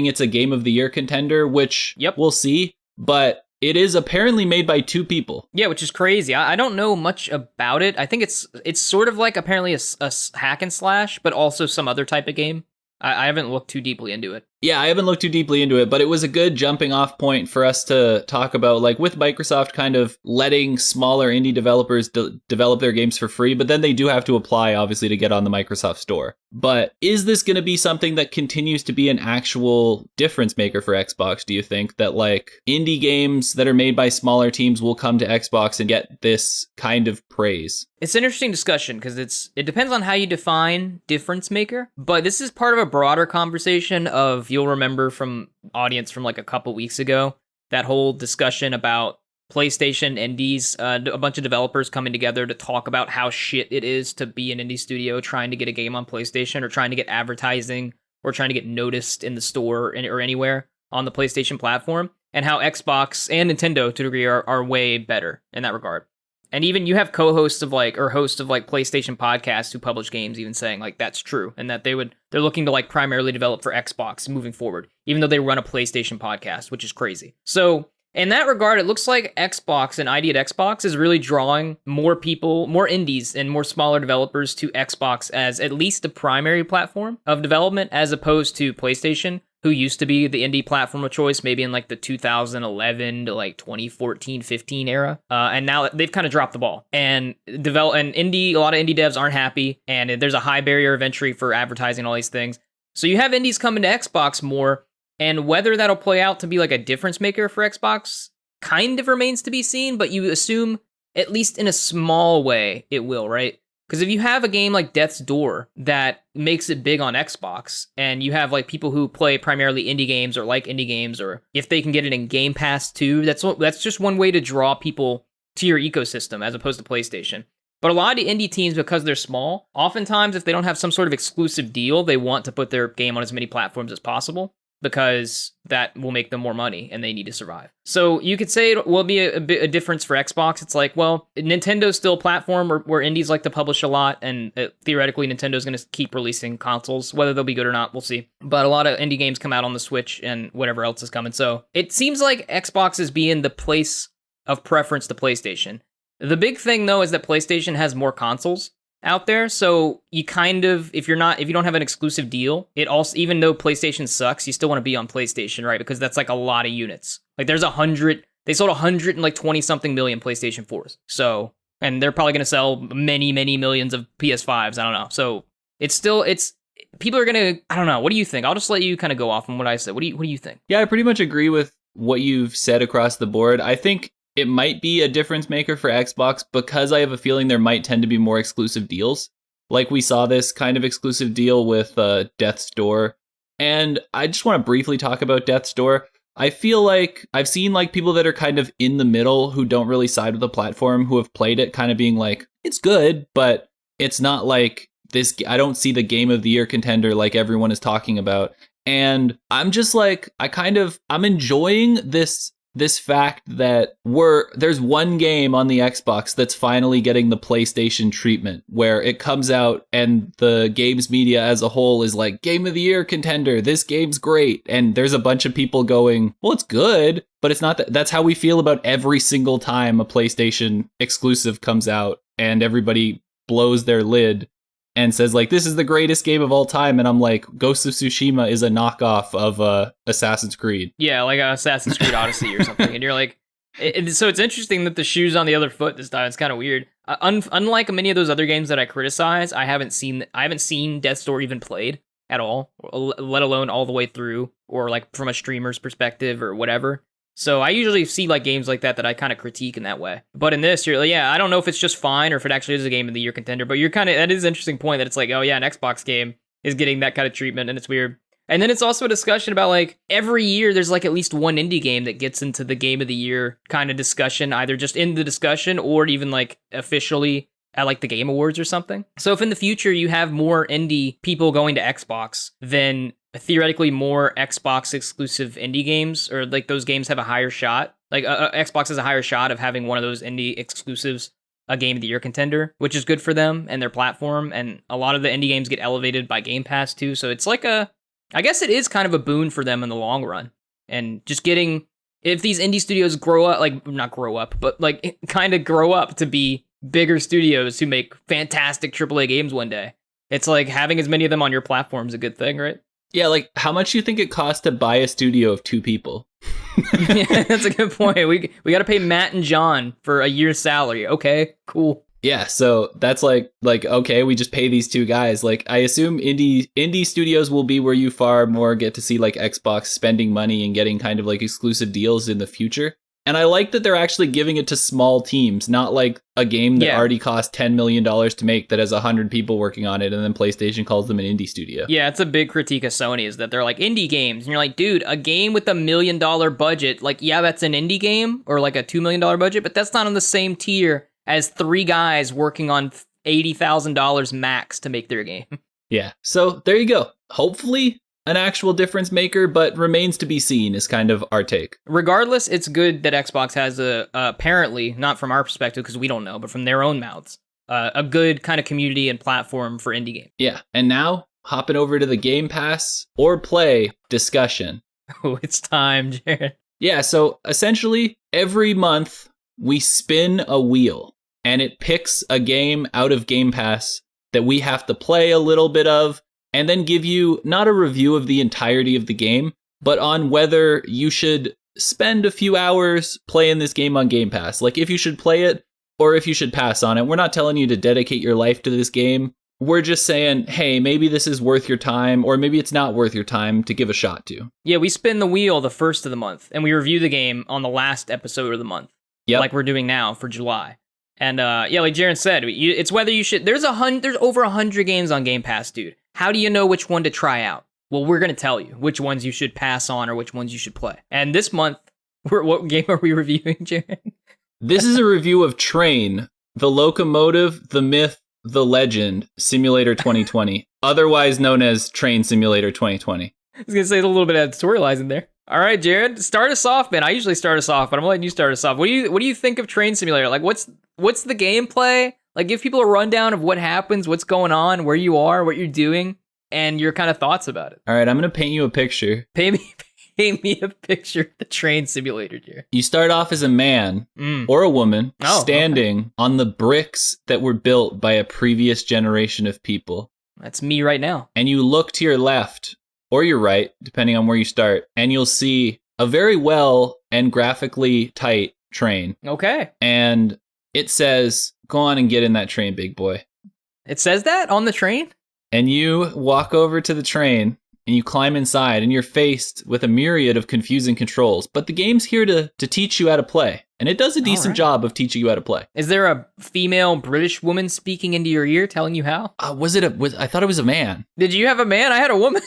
it's a Game of the Year contender, which we'll see. But it is apparently made by two people. Yeah, which is crazy. I don't know much about it. I think it's sort of like apparently a hack and slash, but also some other type of game. I haven't looked too deeply into it. Yeah, I haven't looked too deeply into it, but it was a good jumping off point for us to talk about, like, with Microsoft kind of letting smaller indie developers develop their games for free, but then they do have to apply, obviously, to get on the Microsoft Store. But is this going to be something that continues to be an actual difference maker for Xbox, do you think? That, like, indie games that are made by smaller teams will come to Xbox and get this kind of praise? It's an interesting discussion because it depends on how you define difference maker, but this is part of a broader conversation of, you'll remember from audience from like a couple weeks ago, that whole discussion about PlayStation indies, a bunch of developers coming together to talk about how shit it is to be an indie studio trying to get a game on PlayStation or trying to get advertising or trying to get noticed in the store or anywhere on the PlayStation platform, and how Xbox and Nintendo to a degree are way better in that regard. And even you have co-hosts of hosts of PlayStation podcasts who publish games even saying like that's true, and that they're looking to like primarily develop for Xbox moving forward, even though they run a PlayStation podcast, which is crazy. So in that regard, it looks like Xbox and ID at Xbox is really drawing more people, more indies and more smaller developers to Xbox as at least the primary platform of development, as opposed to PlayStation, who used to be the indie platform of choice maybe in like the 2011 to like 2014, 15 era. And now they've kind of dropped the ball. And a lot of indie devs aren't happy, and there's a high barrier of entry for advertising all these things. So you have indies coming to Xbox more, and whether that'll play out to be like a difference maker for Xbox kind of remains to be seen, but you assume, at least in a small way, it will, right? Because if you have a game like Death's Door that makes it big on Xbox, and you have like people who play primarily indie games or like indie games, or if they can get it in Game Pass too, that's just one way to draw people to your ecosystem as opposed to PlayStation. But a lot of the indie teams, because they're small, oftentimes if they don't have some sort of exclusive deal, they want to put their game on as many platforms as possible, because that will make them more money and they need to survive. So you could say it will be a difference for Xbox. It's like, well, Nintendo's still a platform where indies like to publish a lot, and theoretically Nintendo's going to keep releasing consoles. Whether they'll be good or not, we'll see. But a lot of indie games come out on the Switch and whatever else is coming. So it seems like Xbox is being the place of preference to PlayStation. The big thing, though, is that PlayStation has more consoles out there, so you kind of, if you don't have an exclusive deal, it also, even though PlayStation sucks, you still want to be on PlayStation, right? Because that's like a lot of units. Like they sold 120 something million PlayStation 4s. So, and they're probably going to sell many millions of PS5s. I don't know. So it's people are going to, I don't know. What do you think? I'll just let you kind of go off on what I said. What do you think? Yeah, I pretty much agree with what you've said across the board. I think it might be a difference maker for Xbox because I have a feeling there might tend to be more exclusive deals. Like we saw this kind of exclusive deal with Death's Door. And I just want to briefly talk about Death's Door. I feel like I've seen like people that are kind of in the middle who don't really side with the platform, who have played it kind of being like, it's good, but it's not like this. I don't see the Game of the Year contender like everyone is talking about. And I'm just like, I'm enjoying this fact that there's one game on the Xbox that's finally getting the PlayStation treatment, where it comes out and the games media as a whole is like, Game of the Year contender, this game's great. And there's a bunch of people going, well, it's good, but it's not that's how we feel about every single time a PlayStation exclusive comes out and everybody blows their lid and says like, this is the greatest game of all time. And I'm like, Ghost of Tsushima is a knockoff of Assassin's Creed. Yeah, like Assassin's Creed Odyssey or something. And you're like, so it's interesting that the shoe's on the other foot this time. It's kind of weird. Unlike many of those other games that I criticize, I haven't seen Death's Door even played at all, let alone all the way through, or like from a streamer's perspective or whatever. So I usually see like games like that I kind of critique in that way. But in this, you're like, yeah, I don't know if it's just fine or if it actually is a Game of the Year contender, but that is an interesting point that it's like, oh yeah, an Xbox game is getting that kind of treatment, and it's weird. And then it's also a discussion about like every year there's like at least one indie game that gets into the Game of the Year kind of discussion, either just in the discussion or even like officially at like the Game Awards or something. So if in the future you have more indie people going to Xbox, then theoretically more Xbox exclusive indie games, or like those games have a higher shot. Like Xbox has a higher shot of having one of those indie exclusives a Game of the Year contender, which is good for them and their platform. And a lot of the indie games get elevated by Game Pass too. So it's like I guess it is kind of a boon for them in the long run. And just if these indie studios grow up, like not grow up, but like kind of grow up to be bigger studios who make fantastic AAA games one day, it's like having as many of them on your platform is a good thing, right? Yeah, like how much do you think it costs to buy a studio of 2 people? Yeah, that's a good point. We got to pay Matt and John for a year's salary. Okay, cool. Yeah, so that's like okay, we just pay these 2 guys. Like I assume indie studios will be where you far more get to see like Xbox spending money and getting kind of like exclusive deals in the future. And I like that they're actually giving it to small teams, not like a game that already cost $10 million to make that has 100 people working on it, and then PlayStation calls them an indie studio. Yeah, it's a big critique of Sony is that they're like indie games. And you're like, dude, a game with $1 million budget, like, yeah, that's an indie game or like a $2 million budget, but that's not on the same tier as 3 guys working on $80,000 max to make their game. Yeah, so there you go. Hopefully an actual difference maker, but remains to be seen is kind of our take. Regardless, it's good that Xbox has apparently, not from our perspective because we don't know, but from their own mouths, a good kind of community and platform for indie games. Yeah, and now hopping over to the Game Pass or Play discussion. Oh, it's time, Jared. Yeah, so essentially every month we spin a wheel and it picks a game out of Game Pass that we have to play a little bit of, and then give you not a review of the entirety of the game, but on whether you should spend a few hours playing this game on Game Pass. Like if you should play it or if you should pass on it. We're not telling you to dedicate your life to this game. We're just saying, hey, maybe this is worth your time, or maybe it's not worth your time to give a shot to. Yeah, we spin the wheel the first of the month, and we review the game on the last episode of the month. Yep. Like we're doing now for July. And yeah, like Jaron said, it's whether you should. There's over 100 games on Game Pass, dude. How do you know which one to try out? Well, we're gonna tell you which ones you should pass on or which ones you should play. And this month, what game are we reviewing, Jaron? This is a review of Train, the Locomotive, the Myth, the Legend Simulator 2020, otherwise known as Train Simulator 2020. I was gonna say a little bit of editorializing there. All right, Jared, start us off, man. I usually start us off, but I'm letting you start us off. What do you think of Train Simulator? Like, what's the gameplay? Like, give people a rundown of what happens, what's going on, where you are, what you're doing, and your kind of thoughts about it. All right, I'm gonna paint you a picture. Paint me a picture of the Train Simulator, Jared. You start off as a man or a woman standing on the bricks that were built by a previous generation of people. That's me right now. And you look to your left or your right, depending on where you start, and you'll see a very well and graphically tight train. Okay. And it says, go on and get in that train, big boy. It says that on the train? And you walk over to the train and you climb inside and you're faced with a myriad of confusing controls. But the game's here to teach you how to play. And it does a decent job of teaching you how to play. Is there a female British woman speaking into your ear telling you how? I thought it was a man. Did you have a man? I had a woman.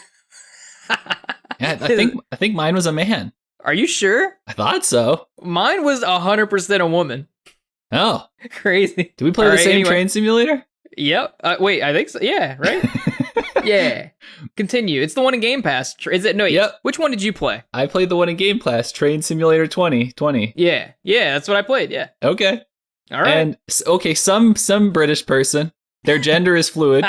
Yeah, I think mine was a man. Are you sure? I thought so. Mine was 100% a woman. Oh. Crazy. Did we play the same train simulator? Yep. Wait, I think so. Yeah, right? Yeah. Continue. It's the one in Game Pass. Is it? No, yep. Which one did you play? I played the one in Game Pass, Train Simulator 2020. Yeah. Yeah, that's what I played. Yeah. Okay. All right. And okay, some British person, their gender is fluid,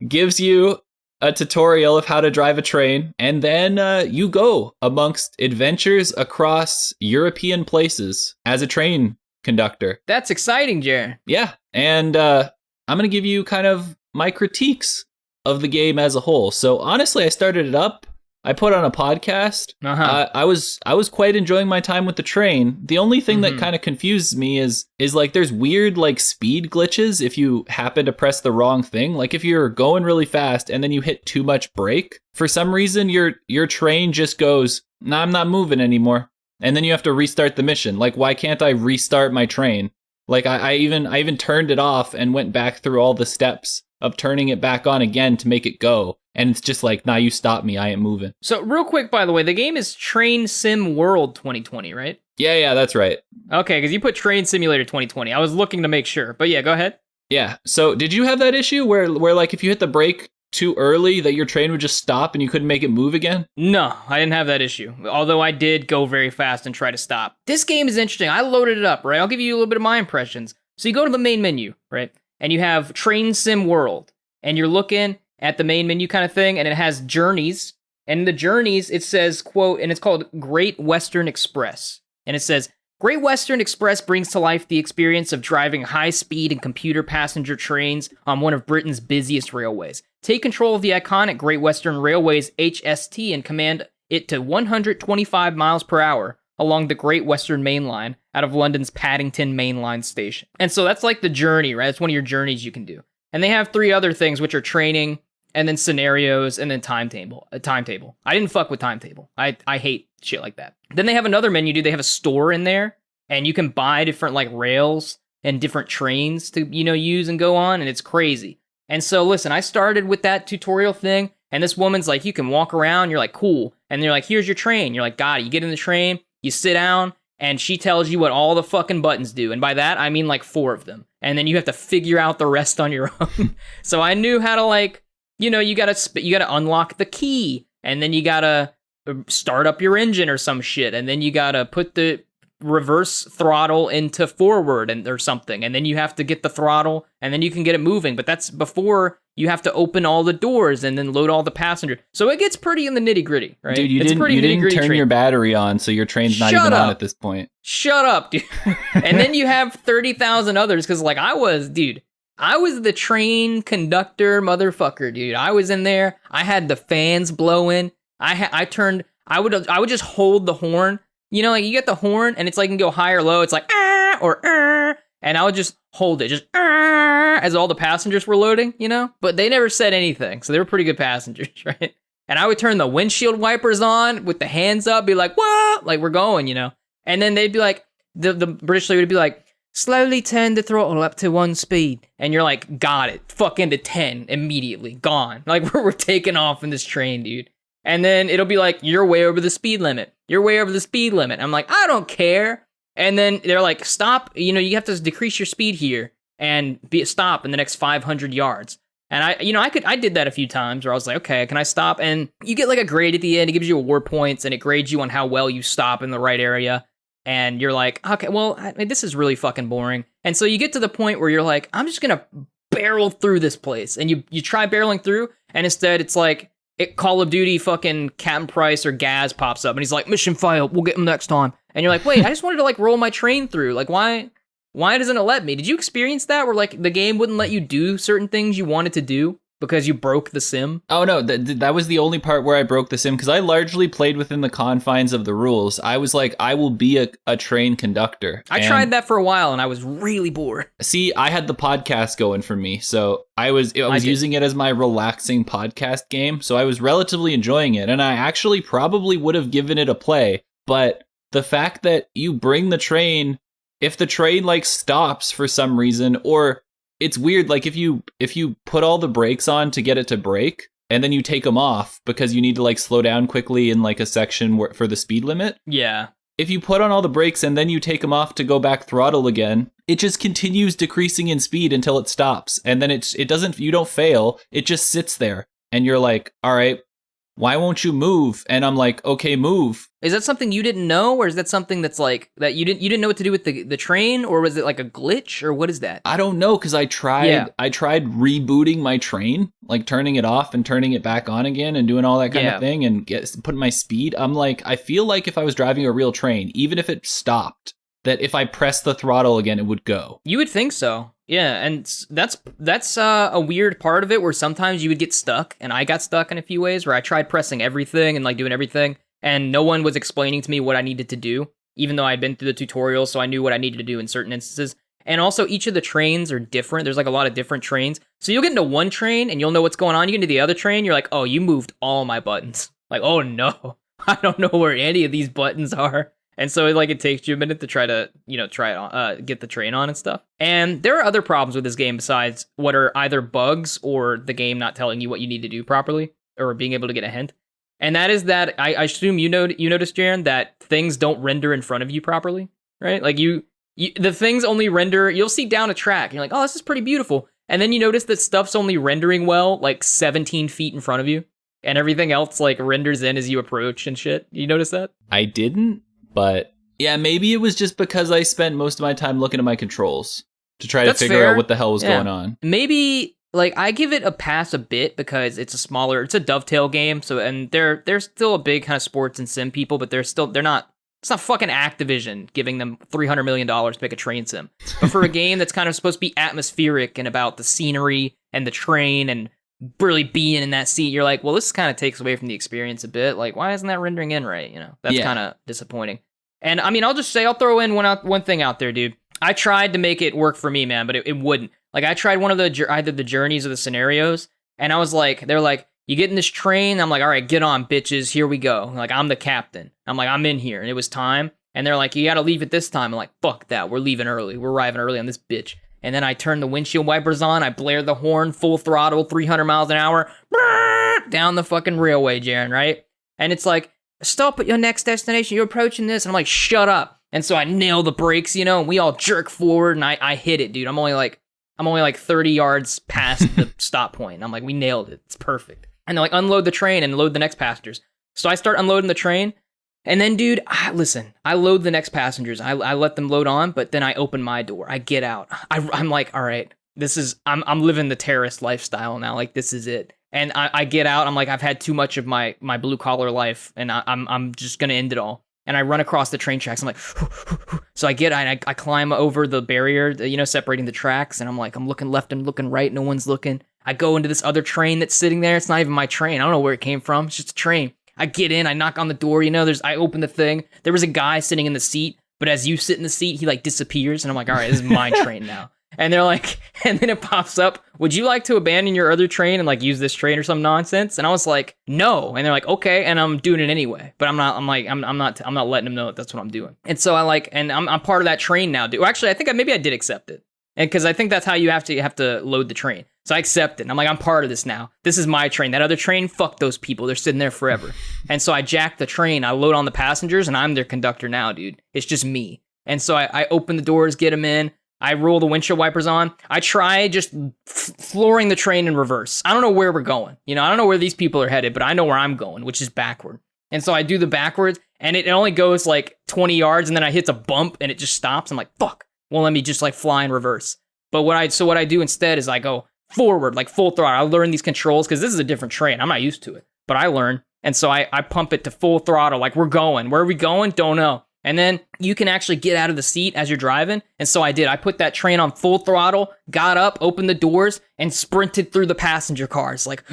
gives you a tutorial of how to drive a train, and then you go amongst adventures across European places as a train conductor. That's exciting, Jaron. Yeah, and I'm going to give you kind of my critiques of the game as a whole. So honestly, I started it up. I put on a podcast. I was quite enjoying my time with the train. The only thing that kind of confuses me is like there's weird like speed glitches if you happen to press the wrong thing. Like if you're going really fast and then you hit too much brake, for some reason your train just goes, nah, I'm not moving anymore. And then you have to restart the mission. Like, why can't I restart my train? Like I even turned it off and went back through all the steps of turning it back on again to make it go. And it's just like, nah, you stop me. I ain't moving. So real quick, by the way, the game is Train Sim World 2020, right? Yeah, that's right. Okay, because you put Train Simulator 2020. I was looking to make sure. But yeah, go ahead. Yeah. So did you have that issue where like if you hit the brake too early that your train would just stop and you couldn't make it move again? No, I didn't have that issue. Although I did go very fast and try to stop. This game is interesting. I loaded it up, right? I'll give you a little bit of my impressions. So you go to the main menu, right? And you have Train Sim World. And you're looking at the main menu kind of thing, and it has journeys. And in the journeys, it says, quote, and it's called Great Western Express. And it says, Great Western Express brings to life the experience of driving high-speed and computer passenger trains on one of Britain's busiest railways. Take control of the iconic Great Western Railway's HST and command it to 125 miles per hour along the Great Western Main Line out of London's Paddington Main Line station. And so that's like the journey, right? It's one of your journeys you can do. And they have 3 other things, which are training, and then scenarios, and then timetable. I didn't fuck with timetable. I hate shit like that. Then they have another menu, dude. They have a store in there, and you can buy different like rails and different trains to, use and go on, and it's crazy. And so, listen, I started with that tutorial thing, and this woman's like, you can walk around, you're like, cool. And they're like, here's your train. You're like, got it. You get in the train, you sit down, and she tells you what all the fucking buttons do. And by that, I mean like 4 of them. And then you have to figure out the rest on your own. So I knew how to like, you gotta unlock the key, and then you gotta start up your engine or some shit, and then you gotta put the reverse throttle into forward or something, and then you have to get the throttle, and then you can get it moving. But that's before you have to open all the doors and then load all the passengers. So it gets pretty in the nitty gritty, right? Dude, you didn't turn your battery on, so your train's not even on at this point. Shut up, dude. And then you have 30,000 others, because like I was the train conductor motherfucker, dude. I was in there. I had the fans blowing. I would just hold the horn. Like you get the horn and it's like you can go high or low. It's like or and I would just hold it, just as all the passengers were loading, But they never said anything, so they were pretty good passengers, right? And I would turn the windshield wipers on with the hands up, be like, "What?" Like we're going, And then they'd be like, the British lady would be like, slowly turn the throttle up to 1 speed. And you're like, got it. Fuck into 10 immediately. Gone. Like, we're taking off in this train, dude. And then it'll be like, you're way over the speed limit. You're way over the speed limit. I'm like, I don't care. And then they're like, stop. You have to decrease your speed here and stop in the next 500 yards. And I did that a few times where I was like, okay, can I stop? And you get like a grade at the end. It gives you award points, and it grades you on how well you stop in the right area. And you're like, okay, well, this is really fucking boring. And so you get to the point where you're like, I'm just going to barrel through this place. And you try barreling through, and instead it's like, Call of Duty fucking Captain Price or Gaz pops up, and he's like, mission failed, we'll get him next time. And you're like, wait, I just wanted to like roll my train through. Like, why doesn't it let me? Did you experience that where like the game wouldn't let you do certain things you wanted to do because you broke the sim? Oh no, that was the only part where I broke the sim, because I largely played within the confines of the rules. I was like, I will be a train conductor. I tried that for a while, and I was really bored. See, I had the podcast going for me, so I was using it as my relaxing podcast game, so I was relatively enjoying it, and I actually probably would have given it a play, but the fact that you bring the train, if the train like stops for some reason, or it's weird, like if you put all the brakes on to get it to brake, and then you take them off because you need to like slow down quickly in like a section for the speed limit. Yeah. If you put on all the brakes and then you take them off to go back throttle again, it just continues decreasing in speed until it stops. And then you don't fail. It just sits there. And you're like, all right, why won't you move? And I'm like, okay, move. Is that something you didn't know, or is that something that's like that you didn't know what to do with the train, or was it like a glitch, or what is that? I don't know, because I tried rebooting my train, like turning it off and turning it back on again and doing all that kind of thing and putting my speed. I'm like, I feel like if I was driving a real train, even if it stopped, that if I pressed the throttle again, it would go. You would think so. Yeah, and that's a weird part of it where sometimes you would get stuck, and I got stuck in a few ways where I tried pressing everything and like doing everything, and no one was explaining to me what I needed to do, even though I'd been through the tutorial, so I knew what I needed to do in certain instances. And also, each of the trains are different. There's like a lot of different trains. So you'll get into one train, and you'll know what's going on. You get into the other train, you're like, oh, you moved all my buttons. Like, oh no, I don't know where any of these buttons are. And so like it takes you a minute to try it on, get the train on and stuff. And there are other problems with this game besides what are either bugs or the game not telling you what you need to do properly or being able to get a hint. And that is that I assume you noticed, Jaren, that things don't render in front of you properly, right? Like the things only render, you'll see down a track and you're like, oh, this is pretty beautiful. And then you notice that stuff's only rendering well like 17 feet in front of you, and everything else like renders in as you approach and shit. You notice that? I didn't. But yeah, maybe it was just because I spent most of my time looking at my controls to try to figure out what the hell was going on. Maybe like I give it a pass a bit because it's a dovetail game. So, and they're still a big kind of sports and sim people, but it's not fucking Activision giving them $300 million to make a train sim. But for a game that's kind of supposed to be atmospheric and about the scenery and the train and really being in that seat, you're like, well, this kind of takes away from the experience a bit. Like, why isn't that rendering in right? That's kind of disappointing. And I mean, I'll just say, I'll throw in one thing out there, dude. I tried to make it work for me, man, but it wouldn't. Like, I tried one of either the journeys or the scenarios, And I was like, they're like, you get in this train? I'm like, all right, get on, bitches. Here we go. Like, I'm the captain. I'm like, I'm in here. And it was time. And they're like, you got to leave at this time. I'm like, fuck that. We're leaving early. We're arriving early on this bitch. And then I turn the windshield wipers on. I blare the horn, full throttle, 300 miles an hour, down the fucking railway, Jaren, right? And it's like, stop at your next destination. You're approaching this. And I'm like, shut up. And so I nail the brakes, you know, and we all jerk forward and I hit it, dude. I'm only like 30 yards past the stop point. And I'm like, we nailed it. It's perfect. And they're like, unload the train and load the next passengers. So I start unloading the train. And then, dude, listen, I load the next passengers. I let them load on, but then I open my door. I get out. I'm like, all right, I'm living the terrorist lifestyle now. Like, this is it. And I get out. I'm like, I've had too much of my blue collar life, and I'm just gonna end it all. And I run across the train tracks. I'm like, so I climb over the barrier, you know, separating the tracks. And I'm like, I'm looking left and looking right. No one's looking. I go into this other train that's sitting there. It's not even my train. I don't know where it came from. It's just a train. I get in, I knock on the door, you know, I open the thing. There was a guy sitting in the seat, but as you sit in the seat, he like disappears. And I'm like, all right, this is my train now. And they're like, and then it pops up, would you like to abandon your other train and like use this train or some nonsense? And I was like, no. And they're like, okay. And I'm doing it anyway. But I'm not letting them know that that's what I'm doing. And so I'm part of that train now, dude. Well, actually, I think maybe I did accept it. And because I think that's how you have to load the train. So I accept it. And I'm like, I'm part of this now. This is my train. That other train, fuck those people. They're sitting there forever. And so I jack the train. I load on the passengers, and I'm their conductor now, dude. It's just me. And so I open the doors, get them in. I roll the windshield wipers on. I try just flooring the train in reverse. I don't know where we're going. You know, I don't know where these people are headed, but I know where I'm going, which is backward. And so I do the backwards, and it only goes like 20 yards, and then I hit a bump, and it just stops. I'm like, fuck. Well, let me just like fly in reverse. But what I do instead is I go forward, like full throttle. I learn these controls because this is a different train. I'm not used to it, but I learn. And so I pump it to full throttle, like we're going. Where are we going? Don't know. And then you can actually get out of the seat as you're driving. And so I did. I put that train on full throttle, got up, opened the doors, and sprinted through the passenger cars. Like,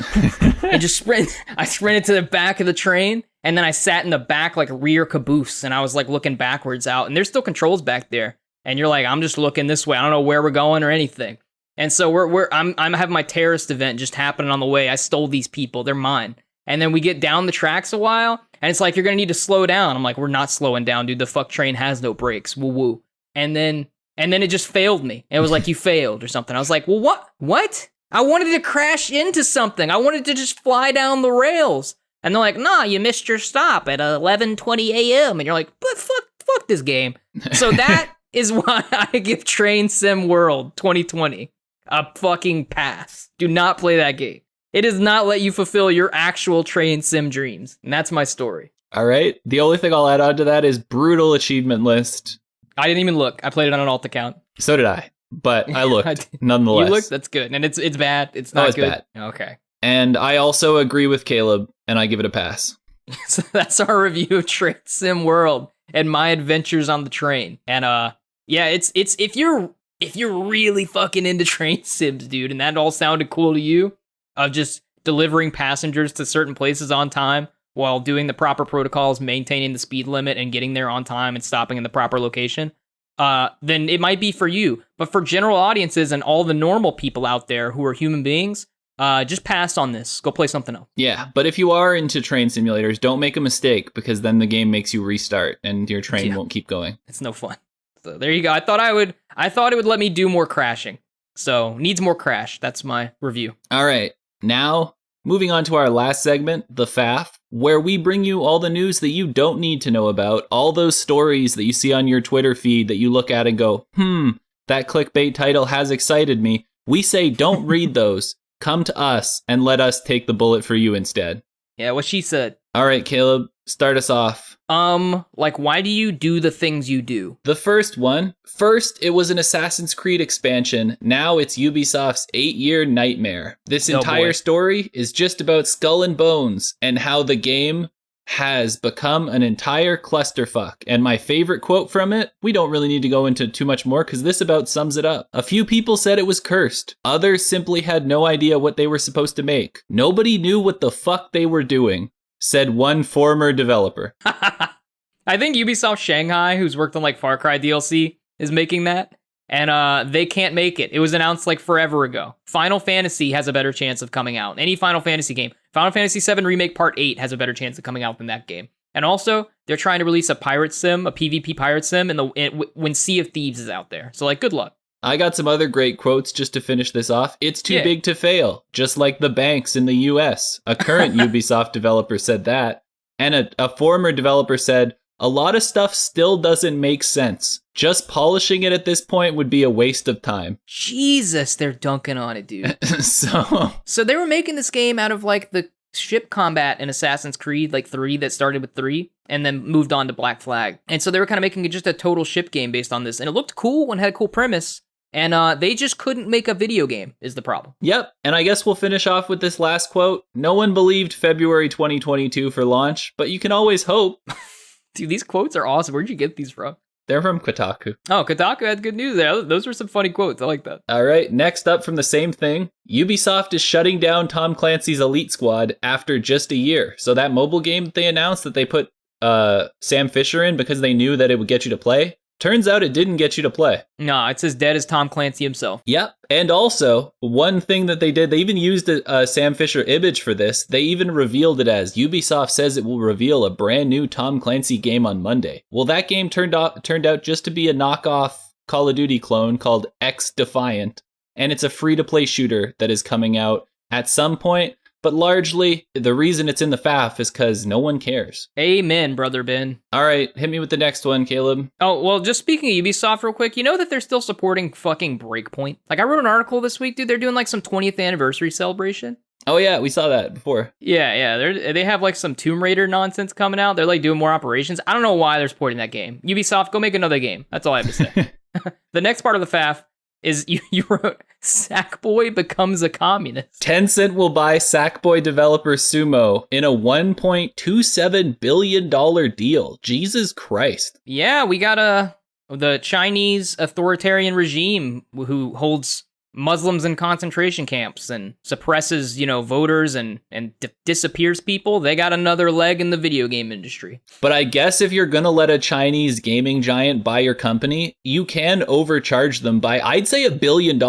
and just I sprinted to the back of the train, and then I sat in the back like rear caboose, and I was like looking backwards out. And there's still controls back there. And you're like, I'm just looking this way. I don't know where we're going or anything. And so I'm having my terrorist event just happening on the way. I stole these people. They're mine. And then we get down the tracks a while, and it's like, you're going to need to slow down. I'm like, we're not slowing down, dude. The fuck train has no brakes. Woo woo. And then it just failed me. It was like, you failed or something. I was like, well, what? I wanted to crash into something. I wanted to just fly down the rails. And they're like, nah, you missed your stop at 11:20 a.m. And you're like, but fuck this game. So that is why I give Train Sim World 2020 a fucking pass. Do not play that game. It does not let you fulfill your actual train sim dreams. And that's my story. All right. The only thing I'll add on to that is brutal achievement list. I didn't even look. I played it on an alt account. So did I. But I looked, nonetheless. You looked? That's good. And it's bad. It's not good. Bad. Okay. And I also agree with Caleb, and I give it a pass. So that's our review of Train Sim World and my adventures on the train. And yeah, it's if you're really fucking into train sims, dude, and that all sounded cool to you, of just delivering passengers to certain places on time while doing the proper protocols, maintaining the speed limit, and getting there on time and stopping in the proper location, then it might be for you. But for general audiences and all the normal people out there who are human beings, just pass on this. Go play something else. Yeah, but if you are into train simulators, don't make a mistake, because then the game makes you restart and your train won't keep going. It's no fun. So there you go. I thought it would let me do more crashing. So needs more crash. That's my review. All right. Now, moving on to our last segment, The Faff, where we bring you all the news that you don't need to know about, all those stories that you see on your Twitter feed that you look at and go, that clickbait title has excited me. We say don't read those. Come to us and let us take the bullet for you instead. Yeah, what she said. All right, Caleb, start us off. Like, why do you do the things you do? The first one. First, it was an Assassin's Creed expansion. Now it's Ubisoft's 8-year nightmare. This entire story is just about Skull and Bones and how the game has become an entire clusterfuck. And my favorite quote from it, we don't really need to go into too much more because this about sums it up. A few people said it was cursed. Others simply had no idea what they were supposed to make. Nobody knew what the fuck they were doing, said one former developer. I think Ubisoft Shanghai, who's worked on like Far Cry DLC, is making that. and they can't make it. It was announced like forever ago. Final Fantasy has a better chance of coming out. Any Final Fantasy game. Final Fantasy VII Remake Part 8 has a better chance of coming out than that game. And also, they're trying to release a pirate sim, a PvP pirate sim, when Sea of Thieves is out there. So, like, good luck. I got some other great quotes just to finish this off. It's too big to fail, just like the banks in the US. A current Ubisoft developer said that. And a former developer said, a lot of stuff still doesn't make sense. Just polishing it at this point would be a waste of time. Jesus, they're dunking on it, dude. So they were making this game out of, like, the ship combat in Assassin's Creed, like 3, that started with 3, and then moved on to Black Flag. And so they were kind of making it just a total ship game based on this. And it looked cool and had a cool premise. And they just couldn't make a video game, is the problem. Yep. And I guess we'll finish off with this last quote. No one believed February 2022 for launch, but you can always hope. Dude, these quotes are awesome. Where'd you get these from? They're from Kotaku. Oh, Kotaku had good news there. Those were some funny quotes. I like that. All right. Next up from the same thing. Ubisoft is shutting down Tom Clancy's Elite Squad after just a year. So that mobile game that they announced that they put Sam Fisher in because they knew that it would get you to play. Turns out it didn't get you to play. No, it's as dead as Tom Clancy himself. Yep. And also, one thing that they did, they even used a Sam Fisher image for this. They even revealed it as Ubisoft says it will reveal a brand new Tom Clancy game on Monday. Well, that game turned out just to be a knockoff Call of Duty clone called X Defiant. And it's a free-to-play shooter that is coming out at some point. But largely, the reason it's in the FAF is because no one cares. Amen, Brother Ben. All right, hit me with the next one, Caleb. Oh, well, just speaking of Ubisoft real quick, you know that they're still supporting fucking Breakpoint? Like, I wrote an article this week, dude. They're doing, like, some 20th anniversary celebration. Oh, yeah, we saw that before. Yeah, they have, like, some Tomb Raider nonsense coming out. They're, like, doing more operations. I don't know why they're supporting that game. Ubisoft, go make another game. That's all I have to say. The next part of the FAF is you wrote Sackboy becomes a communist. Tencent will buy Sackboy developer Sumo in a $1.27 billion deal. Jesus Christ. Yeah, we got the Chinese authoritarian regime who holds Muslims in concentration camps and suppresses, voters and disappears people. They got another leg in the video game industry. But I guess if you're gonna let a Chinese gaming giant buy your company, you can overcharge them by, I'd say, $1 billion.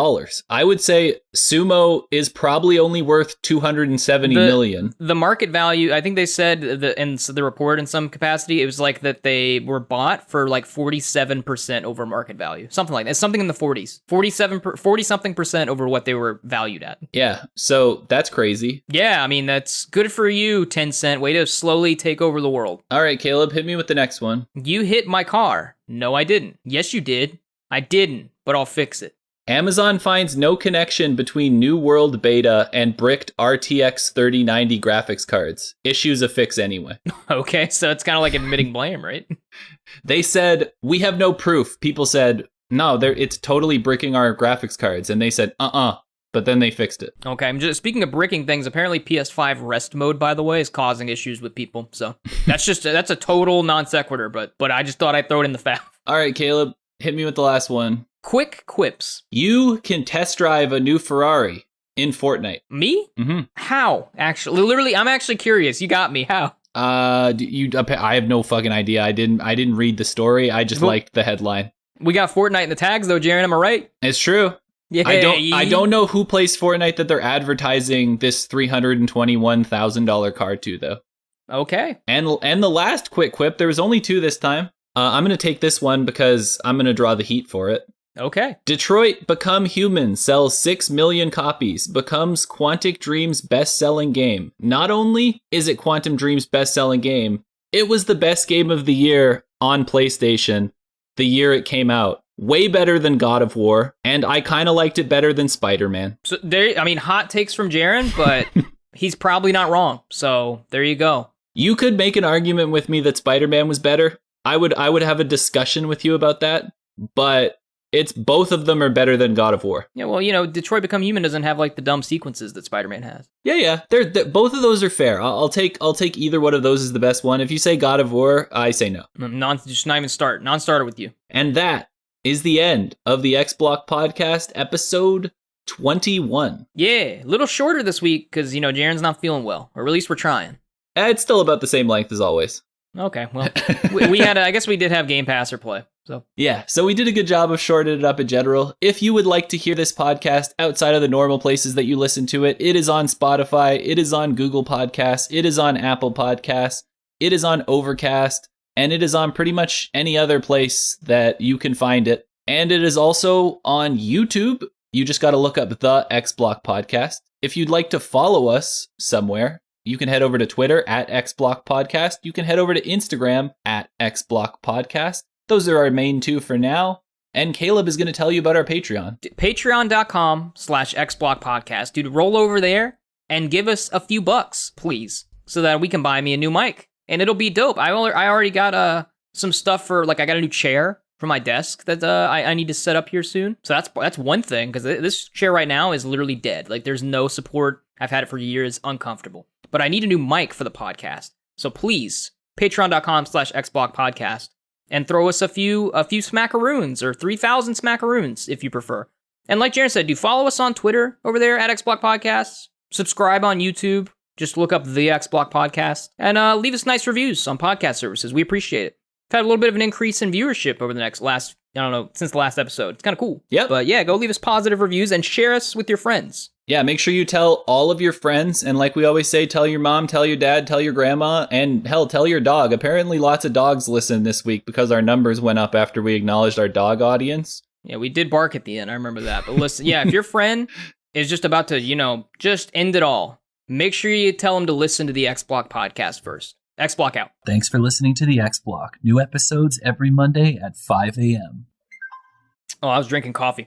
I would say Sumo is probably only worth $270 million. The market value, I think they said in the report in some capacity, it was like that they were bought for like 47% over market value. Something like that. It's something in the 40s. 40-something% over what they were valued at. Yeah, so that's crazy. Yeah, I mean, that's good for you, Tencent. Way to slowly take over the world. All right, Caleb, hit me with the next one. You hit my car. No, I didn't. Yes, you did. I didn't, but I'll fix it. Amazon finds no connection between New World Beta and bricked RTX 3090 graphics cards. Issues a fix anyway. Okay, so it's kind of like admitting blame, right? They said, we have no proof. People said, no, it's totally bricking our graphics cards. And they said, but then they fixed it. Okay, I'm just speaking of bricking things. Apparently PS5 rest mode, by the way, is causing issues with people. So that's a total non sequitur, but I just thought I'd throw it in the fact. All right, Caleb, hit me with the last one. Quick quips. You can test drive a new Ferrari in Fortnite. Me? Mm-hmm. How? Actually, literally, I'm actually curious. You got me. How? I have no fucking idea. I didn't read the story. I just liked the headline. We got Fortnite in the tags though, Jaren. Am I right? It's true. Yeah. I don't know who plays Fortnite that they're advertising this $321,000 car to though. Okay. And the last quick quip, there was only 2 this time. I'm going to take this one because I'm going to draw the heat for it. Okay. Detroit Become Human sells 6 million copies, becomes Quantic Dream's best-selling game. Not only is it Quantum Dream's best-selling game, it was the best game of the year on PlayStation the year it came out. Way better than God of War, and I kind of liked it better than Spider-Man. So hot takes from Jaren, but he's probably not wrong. So there you go. You could make an argument with me that Spider-Man was better. I would have a discussion with you about that, but it's both of them are better than God of War. Yeah, well, Detroit Become Human doesn't have like the dumb sequences that Spider-Man has. Yeah. They're both of those are fair. I'll take either one of those as the best one. If you say God of War, I say no. Just not even start. Non-starter with you. And that is the end of the X Block Podcast, episode 21. Yeah, a little shorter this week because Jaren's not feeling well, or at least we're trying. It's still about the same length as always. Okay, well, we had, I guess we did have Game Pass or Play. So yeah, so we did a good job of shorting it up in general. If you would like to hear this podcast outside of the normal places that you listen to it, it is on Spotify, it is on Google Podcasts, it is on Apple Podcasts, it is on Overcast, and it is on pretty much any other place that you can find it. And it is also on YouTube. You just got to look up the X Block Podcast. If you'd like to follow us somewhere, you can head over to Twitter at XBlock Podcast. You can head over to Instagram at XBlock Podcast. Those are our main two for now. And Caleb is going to tell you about our Patreon. Patreon.com/XBlock Podcast. Dude, roll over there and give us a few bucks, please, so that we can buy me a new mic. And it'll be dope. I already got some stuff for, like, I got a new chair for my desk that I need to set up here soon. So that's one thing, because this chair right now is literally dead. Like, there's no support. I've had it for years, uncomfortable. But I need a new mic for the podcast. So please, patreon.com/XBlock Podcast, and throw us a few smackaroons, or 3,000 smackaroons if you prefer. And like Jaren said, do follow us on Twitter over there at XBlock Podcasts. Subscribe on YouTube. Just look up the XBlock Podcast, and leave us nice reviews on podcast services. We appreciate it. We've had a little bit of an increase in viewership over the since the last episode. It's kind of cool. Yep. But yeah, go leave us positive reviews and share us with your friends. Yeah, make sure you tell all of your friends. And like we always say, tell your mom, tell your dad, tell your grandma, and hell, tell your dog. Apparently lots of dogs listened this week because our numbers went up after we acknowledged our dog audience. Yeah, we did bark at the end. I remember that. But listen, yeah, if your friend is just about to, just end it all, make sure you tell them to listen to the X Block Podcast first. X Block out. Thanks for listening to the X Block. New episodes every Monday at 5 a.m. Oh, I was drinking coffee.